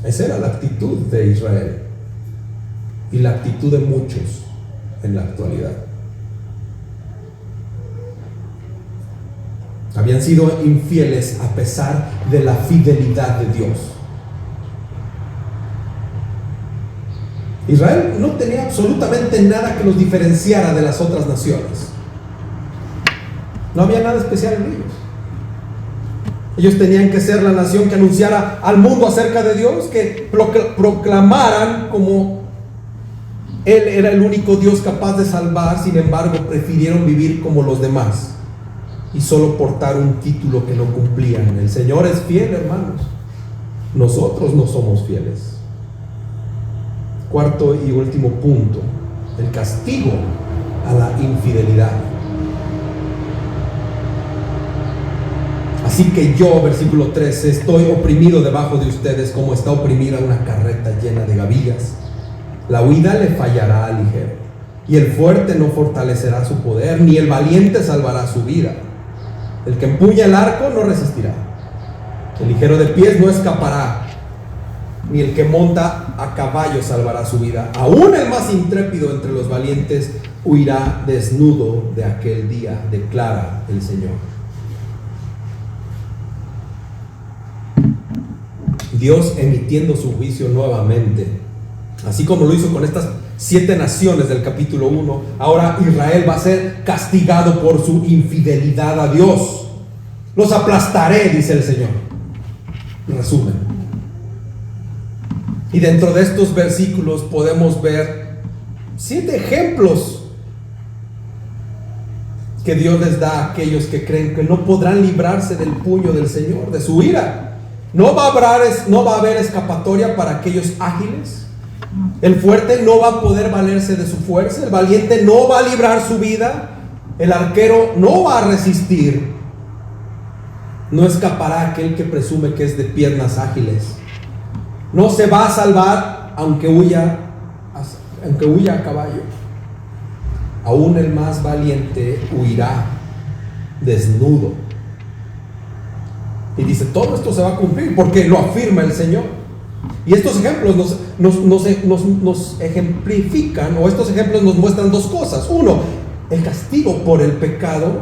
Esa era la actitud de Israel y la actitud de muchos en la actualidad. Habían sido infieles a pesar de la fidelidad de Dios. Israel no tenía absolutamente nada que los diferenciara de las otras naciones. No había nada especial en ellos. Ellos tenían que ser la nación que anunciara al mundo acerca de Dios, que proclamaran como Él era el único Dios capaz de salvar. Sin embargo, prefirieron vivir como los demás y solo portar un título que no cumplían. El Señor es fiel, hermanos. Nosotros no somos fieles. Cuarto y último punto: el castigo a la infidelidad. Así que yo, versículo 13, estoy oprimido debajo de ustedes como está oprimida una carreta llena de gavillas. La huida le fallará al ligero, y el fuerte no fortalecerá su poder, ni el valiente salvará su vida. El que empuña el arco no resistirá, el ligero de pies no escapará, ni el que monta a caballo salvará su vida. Aún el más intrépido entre los valientes huirá desnudo de aquel día, declara el Señor. Dios emitiendo su juicio nuevamente, así como lo hizo con estas 7 naciones del capítulo 1, ahora Israel va a ser castigado por su infidelidad a Dios. Los aplastaré, dice el Señor. Resumen. Y dentro de estos versículos podemos ver 7 ejemplos que Dios les da a aquellos que creen que no podrán librarse del puño del Señor, de su ira. No va a haber escapatoria para aquellos ágiles. El fuerte no va a poder valerse de su fuerza. El valiente no va a librar su vida. El arquero no va a resistir. No escapará aquel que presume que es de piernas ágiles. No se va a salvar aunque huya a caballo. Aún el más valiente huirá desnudo. Y dice, todo esto se va a cumplir porque lo afirma el Señor. Y estos ejemplos nos ejemplifican, o estos ejemplos nos muestran 2 cosas. Uno, el castigo por el pecado,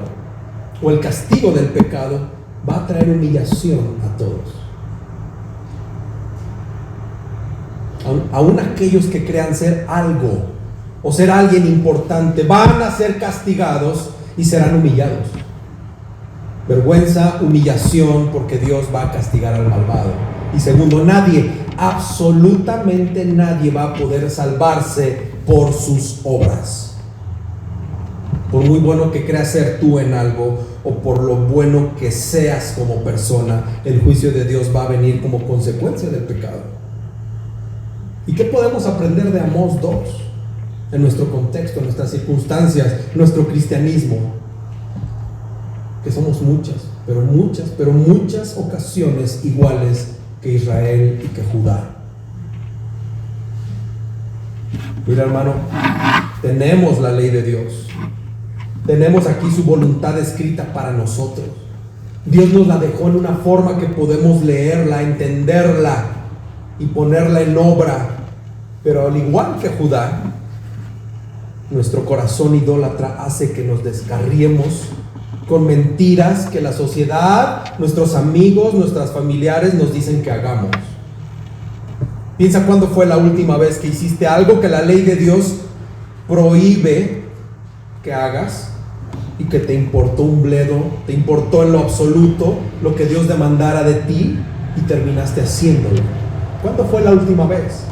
o el castigo del pecado, va a traer humillación a todos. corazón, aún aquellos que crean ser algo o ser alguien importante, van a ser castigados y serán humillados. Vergüenza, humillación, porque Dios va a castigar al malvado. Y segundo, nadie, absolutamente nadie va a poder salvarse por sus obras. Por muy bueno que creas ser tú en algo, o por lo bueno que seas como persona, el juicio de Dios va a venir como consecuencia del pecado. ¿Y qué podemos aprender de Amós 2? En nuestro contexto, en nuestras circunstancias, nuestro cristianismo. Que somos muchas, pero muchas ocasiones iguales que Israel y que Judá. Mira, hermano, tenemos la ley de Dios. Tenemos aquí su voluntad escrita para nosotros. Dios nos la dejó en una forma que podemos leerla, entenderla y ponerla en obra. Pero al igual que Judá, nuestro corazón idólatra hace que nos descarriemos con mentiras que la sociedad, nuestros amigos, nuestros familiares nos dicen que hagamos. Piensa cuándo fue la última vez que hiciste algo que la ley de Dios prohíbe que hagas y que te importó un bledo, te importó en lo absoluto lo que Dios demandara de ti y terminaste haciéndolo. ¿Cuándo fue la última vez?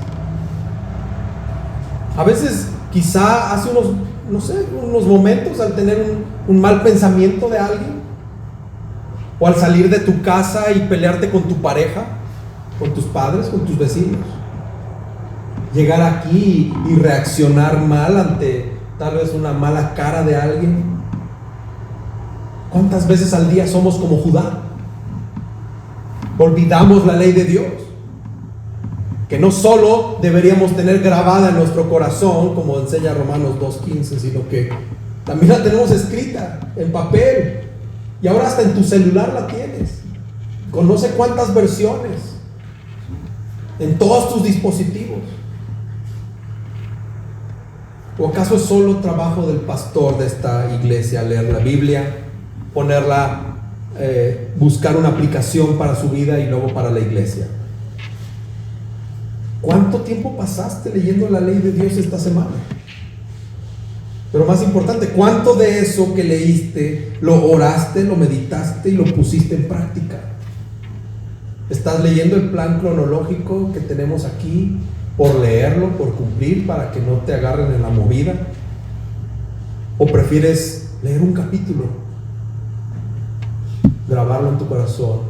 A veces, quizá hace unos momentos, al tener un mal pensamiento de alguien, o al salir de tu casa y pelearte con tu pareja, con tus padres, con tus vecinos, llegar aquí y reaccionar mal ante tal vez una mala cara de alguien. ¿Cuántas veces al día somos como Judá? Olvidamos la ley de Dios, que no solo deberíamos tener grabada en nuestro corazón, como enseña Romanos 2:15, sino que también la tenemos escrita en papel, y ahora hasta en tu celular la tienes. Conoce cuántas versiones en todos tus dispositivos. ¿O acaso es solo trabajo del pastor de esta iglesia leer la Biblia, ponerla, buscar una aplicación para su vida y luego para la iglesia? ¿Cuánto tiempo pasaste leyendo la ley de Dios esta semana? Pero más importante, ¿cuánto de eso que leíste lo oraste, lo meditaste y lo pusiste en práctica? ¿Estás leyendo el plan cronológico que tenemos aquí por leerlo, por cumplir, para que no te agarren en la movida? ¿O prefieres leer un capítulo, grabarlo en tu corazón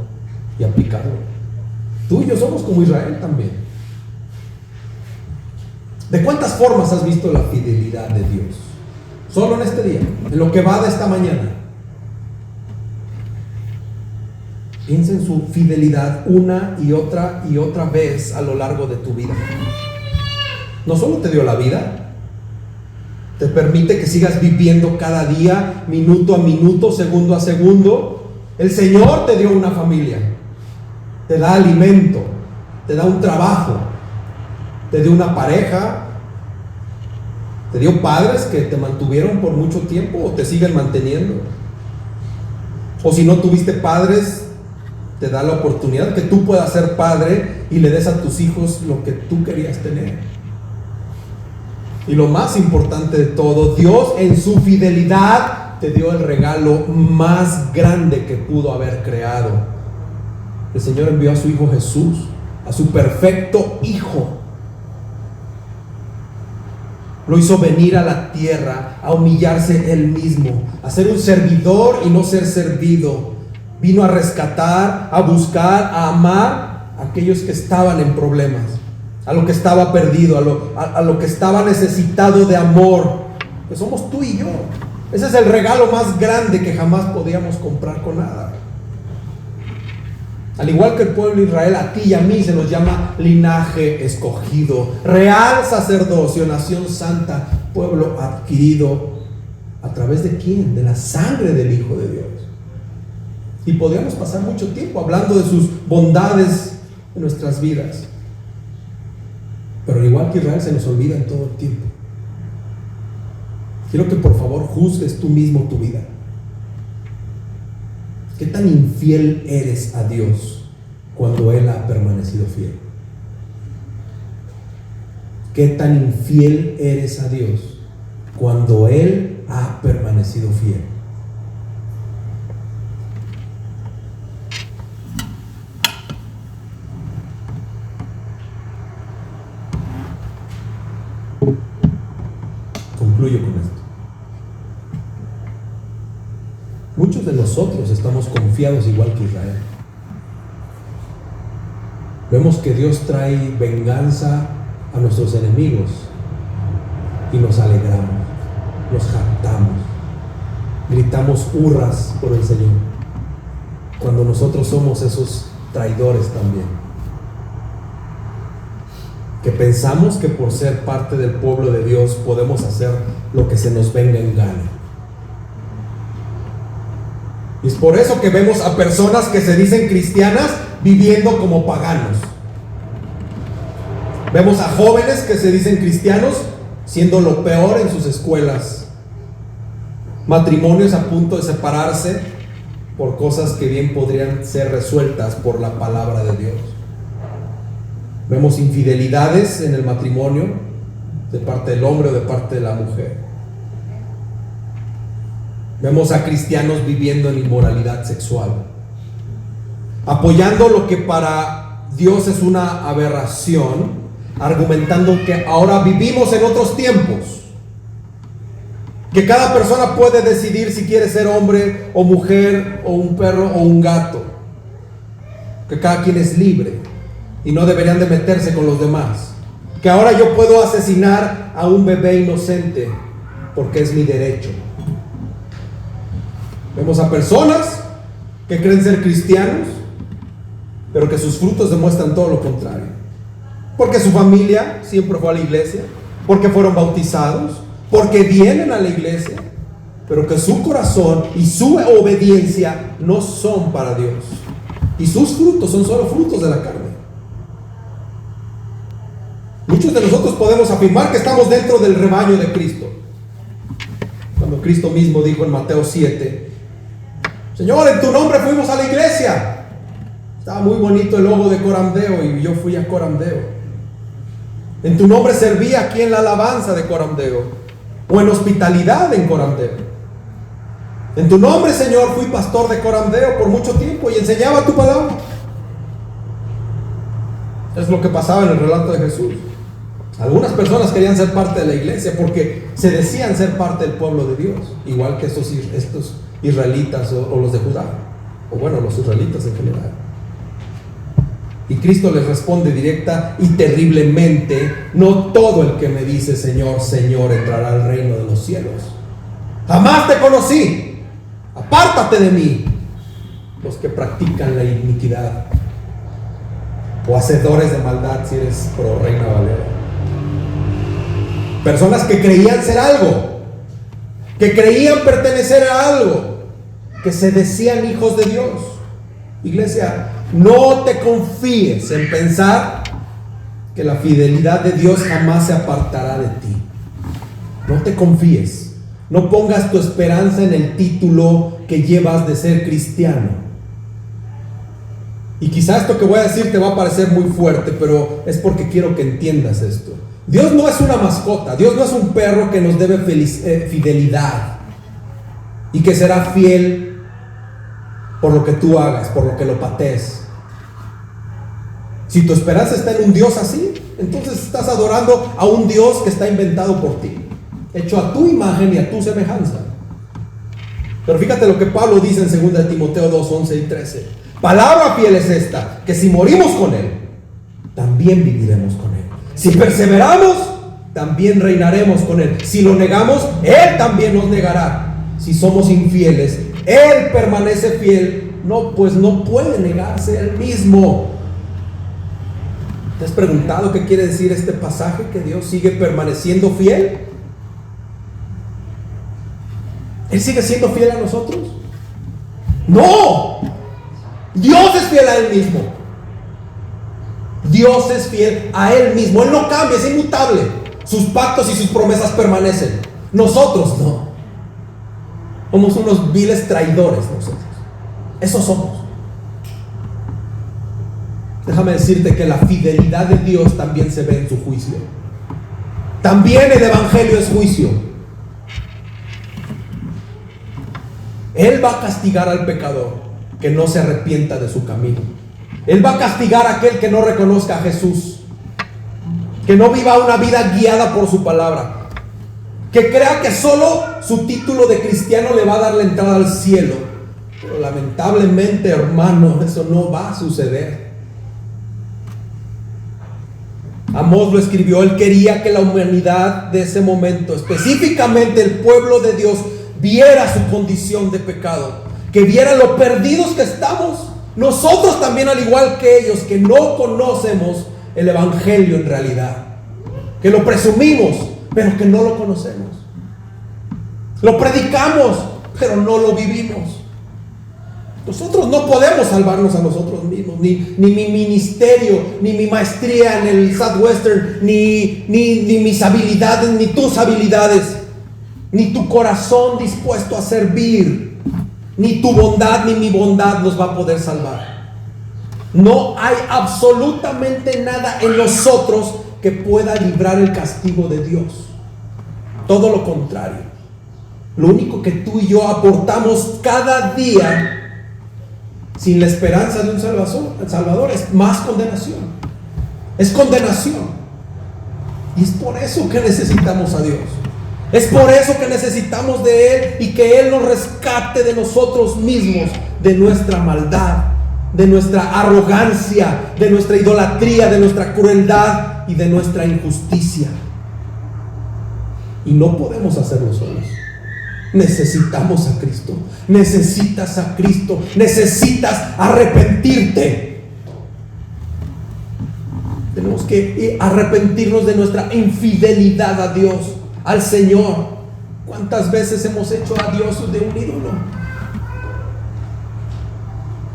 y aplicarlo? Tú y yo somos como Israel también. ¿De cuántas formas has visto la fidelidad de Dios? Solo en este día, en lo que va de esta mañana. Piensa en su fidelidad una y otra vez a lo largo de tu vida. No solo te dio la vida, te permite que sigas viviendo cada día, minuto a minuto, segundo a segundo. El Señor te dio una familia, te da alimento, te da un trabajo, te dio una pareja, te dio padres que te mantuvieron por mucho tiempo o te siguen manteniendo. O si no tuviste padres, te da la oportunidad que tú puedas ser padre y le des a tus hijos lo que tú querías tener. Y lo más importante de todo, Dios en su fidelidad te dio el regalo más grande que pudo haber creado. El Señor envió a su Hijo Jesús, a su perfecto Hijo. Lo hizo venir a la tierra a humillarse Él mismo, a ser un servidor y no ser servido. Vino a rescatar, a buscar, a amar a aquellos que estaban en problemas, a lo que estaba perdido, a lo que estaba necesitado de amor, que somos tú y yo. Ese es el regalo más grande que jamás podíamos comprar con nada. Al igual que el pueblo de Israel, a ti y a mí se nos llama linaje escogido, real sacerdocio, nación santa, pueblo adquirido. ¿A través de quién? De la sangre del Hijo de Dios. Y podríamos pasar mucho tiempo hablando de sus bondades en nuestras vidas. Pero al igual que Israel, se nos olvida en todo el tiempo. Quiero que por favor juzgues tú mismo tu vida. ¿Qué tan infiel eres a Dios cuando Él ha permanecido fiel? qué tan infiel eres a Dios cuando Él ha permanecido fiel. Concluyo con esto. Muchos de nosotros estamos confiados igual que Israel. Vemos que Dios trae venganza a nuestros enemigos y nos alegramos, nos jactamos, gritamos hurras por el Señor, cuando nosotros somos esos traidores también, que pensamos que por ser parte del pueblo de Dios podemos hacer lo que se nos venga en gana. Y es por eso que vemos a personas que se dicen cristianas viviendo como paganos. Vemos a jóvenes que se dicen cristianos siendo lo peor en sus escuelas. Matrimonios a punto de separarse por cosas que bien podrían ser resueltas por la palabra de Dios. Vemos infidelidades en el matrimonio de parte del hombre o de parte de la mujer. Vemos a cristianos viviendo en inmoralidad sexual, apoyando lo que para Dios es una aberración, argumentando que ahora vivimos en otros tiempos, que cada persona puede decidir si quiere ser hombre o mujer, o un perro o un gato, que cada quien es libre y no deberían de meterse con los demás, que ahora yo puedo asesinar a un bebé inocente porque es mi derecho. Vemos a personas que creen ser cristianos, pero que sus frutos demuestran todo lo contrario. Porque su familia siempre fue a la iglesia, porque fueron bautizados, porque vienen a la iglesia, pero que su corazón y su obediencia no son para Dios. Y sus frutos son solo frutos de la carne. Muchos de nosotros podemos afirmar que estamos dentro del rebaño de Cristo. Cuando Cristo mismo dijo en Mateo 7, Señor, en tu nombre fuimos a la iglesia. Estaba muy bonito el logo de Coramdeo y yo fui a Coramdeo. En tu nombre serví aquí en la alabanza de Coramdeo, o en hospitalidad en Coramdeo. En tu nombre, Señor, fui pastor de Coramdeo por mucho tiempo y enseñaba tu palabra. Es lo que pasaba en el relato de Jesús. Algunas personas querían ser parte de la iglesia porque se decían ser parte del pueblo de Dios, igual que estos israelitas o los de Judá, o bueno, los israelitas en general. Y Cristo les responde directa y terriblemente: no todo el que me dice Señor, Señor entrará al reino de los cielos. Jamás te conocí, apártate de mí, los que practican la iniquidad, o hacedores de maldad, si eres pro Reina Valera. Personas que creían ser algo, que creían pertenecer a algo, que se decían hijos de Dios. Iglesia, no te confíes en pensar que la fidelidad de Dios jamás se apartará de ti. No te confíes. No pongas tu esperanza en el título que llevas de ser cristiano. Y quizás esto que voy a decir te va a parecer muy fuerte, pero es porque quiero que entiendas esto. Dios no es una mascota. Dios no es un perro que nos debe fidelidad y que será fiel por lo que tú hagas, por lo que lo patees. Si tu esperanza está en un Dios así, entonces estás adorando a un Dios que está inventado por ti, hecho a tu imagen y a tu semejanza. Pero fíjate lo que Pablo dice en 2 Timoteo 2, 11 y 13. Palabra fiel es esta, que si morimos con Él, también viviremos con Él. Si perseveramos, también reinaremos con Él. Si lo negamos, Él también nos negará. Si somos infieles, Él permanece fiel, pues no puede negarse Él mismo. ¿Te has preguntado qué quiere decir este pasaje? ¿Que Dios sigue permaneciendo fiel? ¿Él sigue siendo fiel a nosotros? ¡No! Dios es fiel a Él mismo. Dios es fiel a Él mismo. Él no cambia, es inmutable. Sus pactos y sus promesas permanecen. Nosotros no. Somos unos viles traidores nosotros. Eso somos. Déjame decirte que la fidelidad de Dios también se ve en su juicio. También el evangelio es juicio. Él va a castigar al pecador que no se arrepienta de su camino. Él va a castigar a aquel que no reconozca a Jesús, que no viva una vida guiada por su palabra, que crea que solo su título de cristiano le va a dar la entrada al cielo. Pero lamentablemente, hermano, eso no va a suceder. Amós lo escribió. Él quería que la humanidad de ese momento, específicamente el pueblo de Dios, viera su condición de pecado, que viera lo perdidos que estamos. Nosotros también, al igual que ellos, que no conocemos el evangelio en realidad, que lo presumimos, pero que no lo conocemos. Lo predicamos, pero no lo vivimos. Nosotros no podemos salvarnos a nosotros mismos, ni mi ministerio, ni mi maestría en el Southwestern, ni mis habilidades, ni tus habilidades, ni tu corazón dispuesto a servir, ni tu bondad, ni mi bondad nos va a poder salvar. No hay absolutamente nada en nosotros que pueda librar el castigo de Dios. Todo lo contrario. Lo único que tú y yo aportamos cada día, sin la esperanza de un Salvador, es más condenación. Es condenación. Y es por eso que necesitamos a Dios. Es por eso que necesitamos de Él, y que Él nos rescate de nosotros mismos, de nuestra maldad, de nuestra arrogancia, de nuestra idolatría, de nuestra crueldad y de nuestra injusticia. Y no podemos hacerlo solos. Necesitamos a Cristo. Necesitas a Cristo. Necesitas arrepentirte. Tenemos que arrepentirnos de nuestra infidelidad a Dios, al Señor. ¿Cuántas veces hemos hecho a Dios de un ídolo?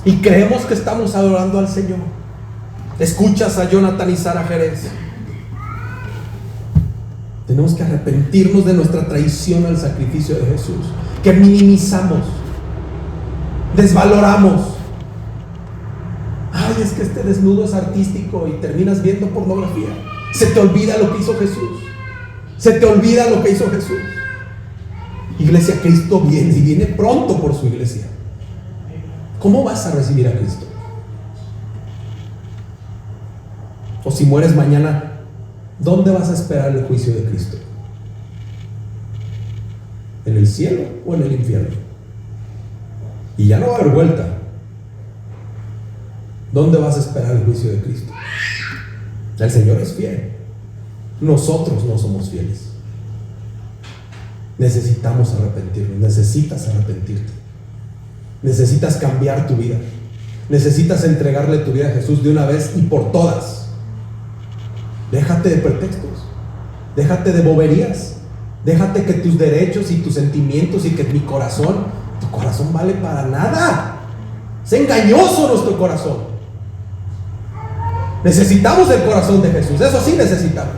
Y creemos que estamos adorando al Señor. Escuchas a Jonathan y Sara Jerez. Tenemos que arrepentirnos de nuestra traición al sacrificio de Jesús, que minimizamos, desvaloramos. Ay, es que este desnudo es artístico, y terminas viendo pornografía. Se te olvida lo que hizo Jesús. Se te olvida lo que hizo Jesús. Iglesia, Cristo viene, y viene pronto por su iglesia. ¿Cómo vas a recibir a Cristo? O si mueres mañana, ¿dónde vas a esperar el juicio de Cristo? ¿En el cielo o en el infierno? Y ya no va a haber vuelta. ¿Dónde vas a esperar el juicio de Cristo? El Señor es fiel. Nosotros no somos fieles. Necesitamos arrepentirnos. Necesitas arrepentirte. Necesitas cambiar tu vida. Necesitas entregarle tu vida a Jesús de una vez y por todas. Déjate de pretextos. Déjate de boberías. Déjate que tus derechos y tus sentimientos y que tu corazón vale para nada. Es engañoso nuestro corazón. Necesitamos el corazón de Jesús. Eso sí necesitamos.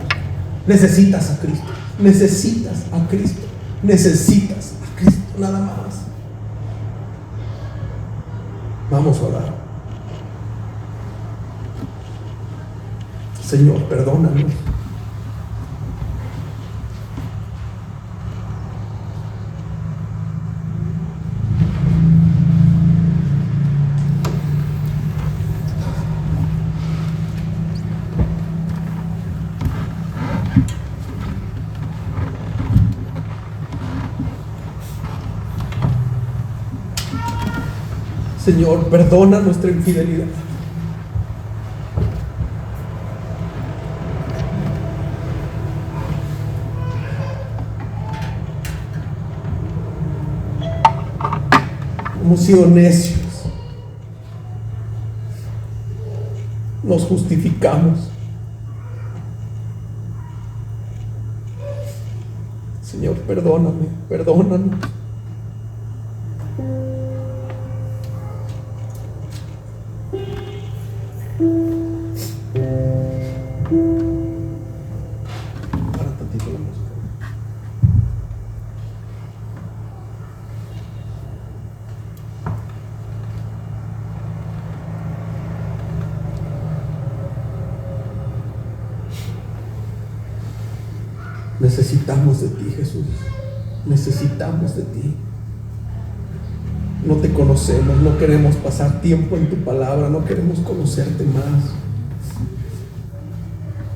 Necesitas a Cristo. Necesitas a Cristo. Necesitas a Cristo, nada más. Vamos a orar. Señor, perdónanos. Señor, perdona nuestra infidelidad. Hemos sido necios. Nos justificamos. Señor, perdóname, perdónanos. Necesitamos de ti, Jesús. Necesitamos de ti. No te conocemos, no queremos pasar tiempo en tu palabra, no queremos conocerte más.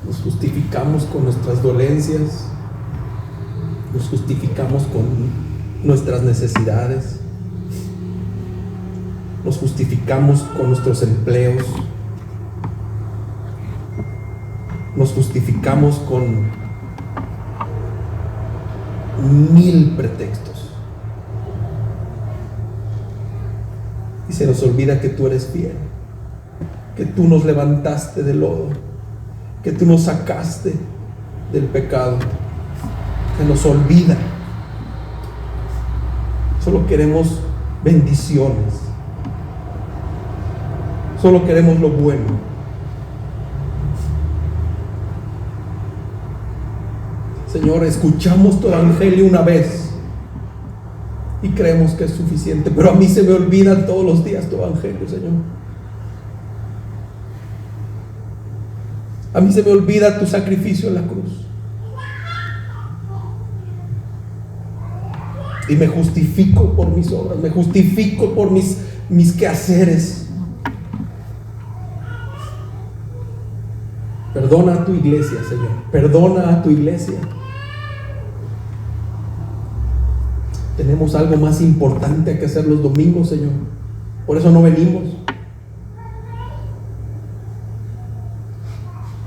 Nos justificamos con nuestras dolencias, nos justificamos con nuestras necesidades, nos justificamos con nuestros empleos, nos justificamos con 1000 pretextos. Y se nos olvida que tú eres fiel, que tú nos levantaste del lodo, que tú nos sacaste del pecado. Se nos olvida. Solo queremos bendiciones. Solo queremos lo bueno. Señor, escuchamos tu evangelio una vez y creemos que es suficiente, pero a mí se me olvida todos los días tu evangelio, Señor. A mí se me olvida tu sacrificio en la cruz. Y me justifico por mis obras, me justifico por mis quehaceres. Perdona a tu iglesia, Señor. Perdona a tu iglesia. Tenemos algo más importante que hacer los domingos, Señor. Por eso no venimos.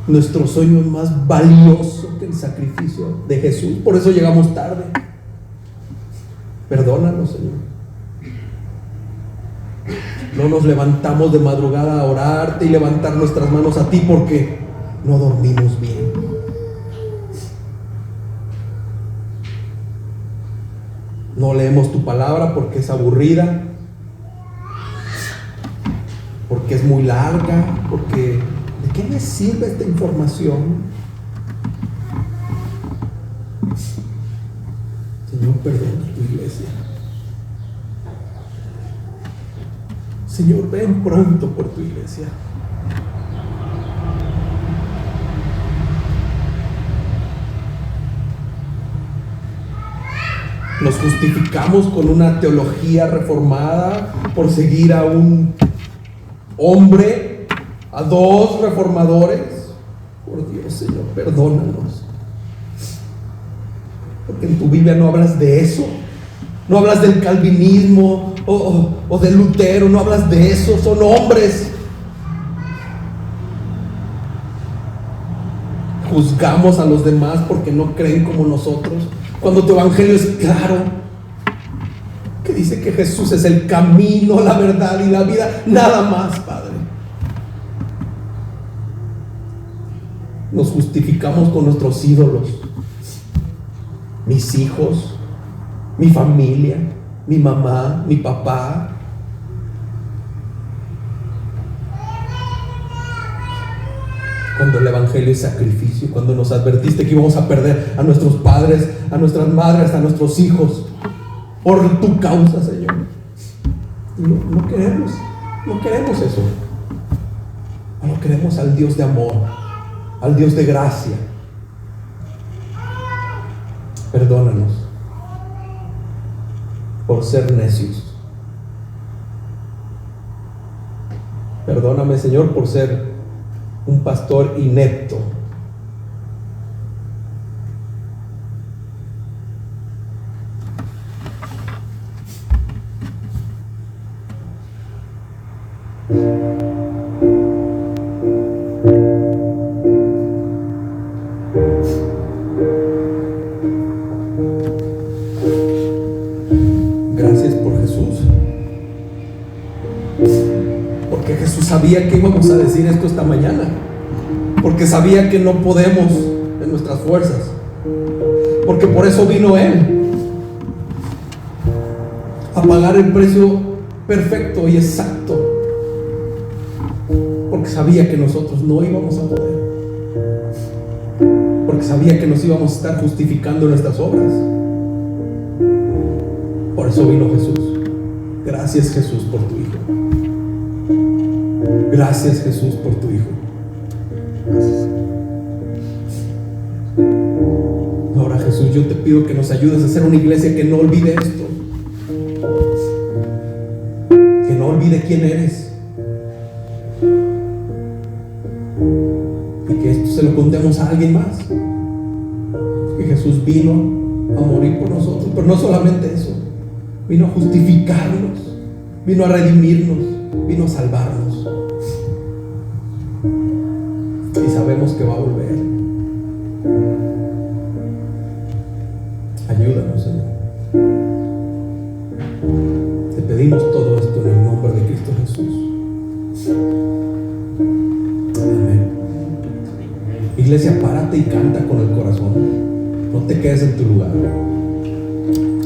Nuestro sueño es más valioso que el sacrificio de Jesús. Por eso llegamos tarde. Perdónanos, Señor. No nos levantamos de madrugada a orarte y levantar nuestras manos a ti porque no dormimos bien. No leemos tu palabra porque es aburrida, porque es muy larga, porque ¿de qué me sirve esta información? Señor, perdona a tu iglesia. Señor, ven pronto por tu iglesia. Nos justificamos con una teología reformada por seguir a un hombre, a 2 reformadores. Por Dios, Señor, perdónanos. Porque en tu Biblia no hablas de eso. No hablas del calvinismo o de Lutero. No hablas de eso. Son hombres. Juzgamos a los demás porque no creen como nosotros, cuando tu evangelio es claro, que dice que Jesús es el camino, la verdad y la vida, nada más, Padre. Nos justificamos con nuestros ídolos, mis hijos, mi familia, mi mamá, mi papá. Cuando el evangelio es sacrificio, cuando nos advertiste que íbamos a perder a nuestros padres, a nuestras madres, a nuestros hijos, por tu causa, Señor. No queremos eso. No queremos al Dios de amor, al Dios de gracia. Perdónanos por ser necios. Perdóname, Señor, por ser un pastor inepto. Gracias por Jesús. Porque Jesús sabía que íbamos a decir esto esta mañana. Porque sabía que no podemos en nuestras fuerzas. Porque por eso vino Él a pagar el precio perfecto y exacto. Porque sabía que nosotros no íbamos a poder. Porque sabía que nos íbamos a estar justificando en nuestras obras. Por eso vino Jesús. Gracias, Jesús, por tu Hijo. Gracias, Jesús, por tu Hijo. Ahora Dios, yo te pido que nos ayudes a ser una iglesia que no olvide esto, que no olvide quién eres, y que esto se lo contemos a alguien más, que Jesús vino a morir por nosotros, pero no solamente eso, vino a justificarnos, vino a redimirnos, vino a salvarnos, y sabemos que va a volver. Ayúdanos, Señor. Te pedimos todo esto en el nombre de Cristo Jesús. Amén. Iglesia, párate y canta con el corazón. No te quedes en tu lugar.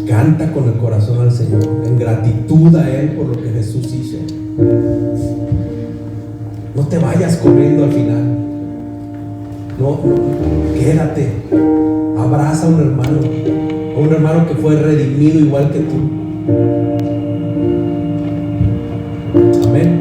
Canta con el corazón al Señor, en gratitud a Él por lo que Jesús hizo. No te vayas corriendo al final. No, quédate. Abraza a un hermano que fue redimido igual que tú. Amén.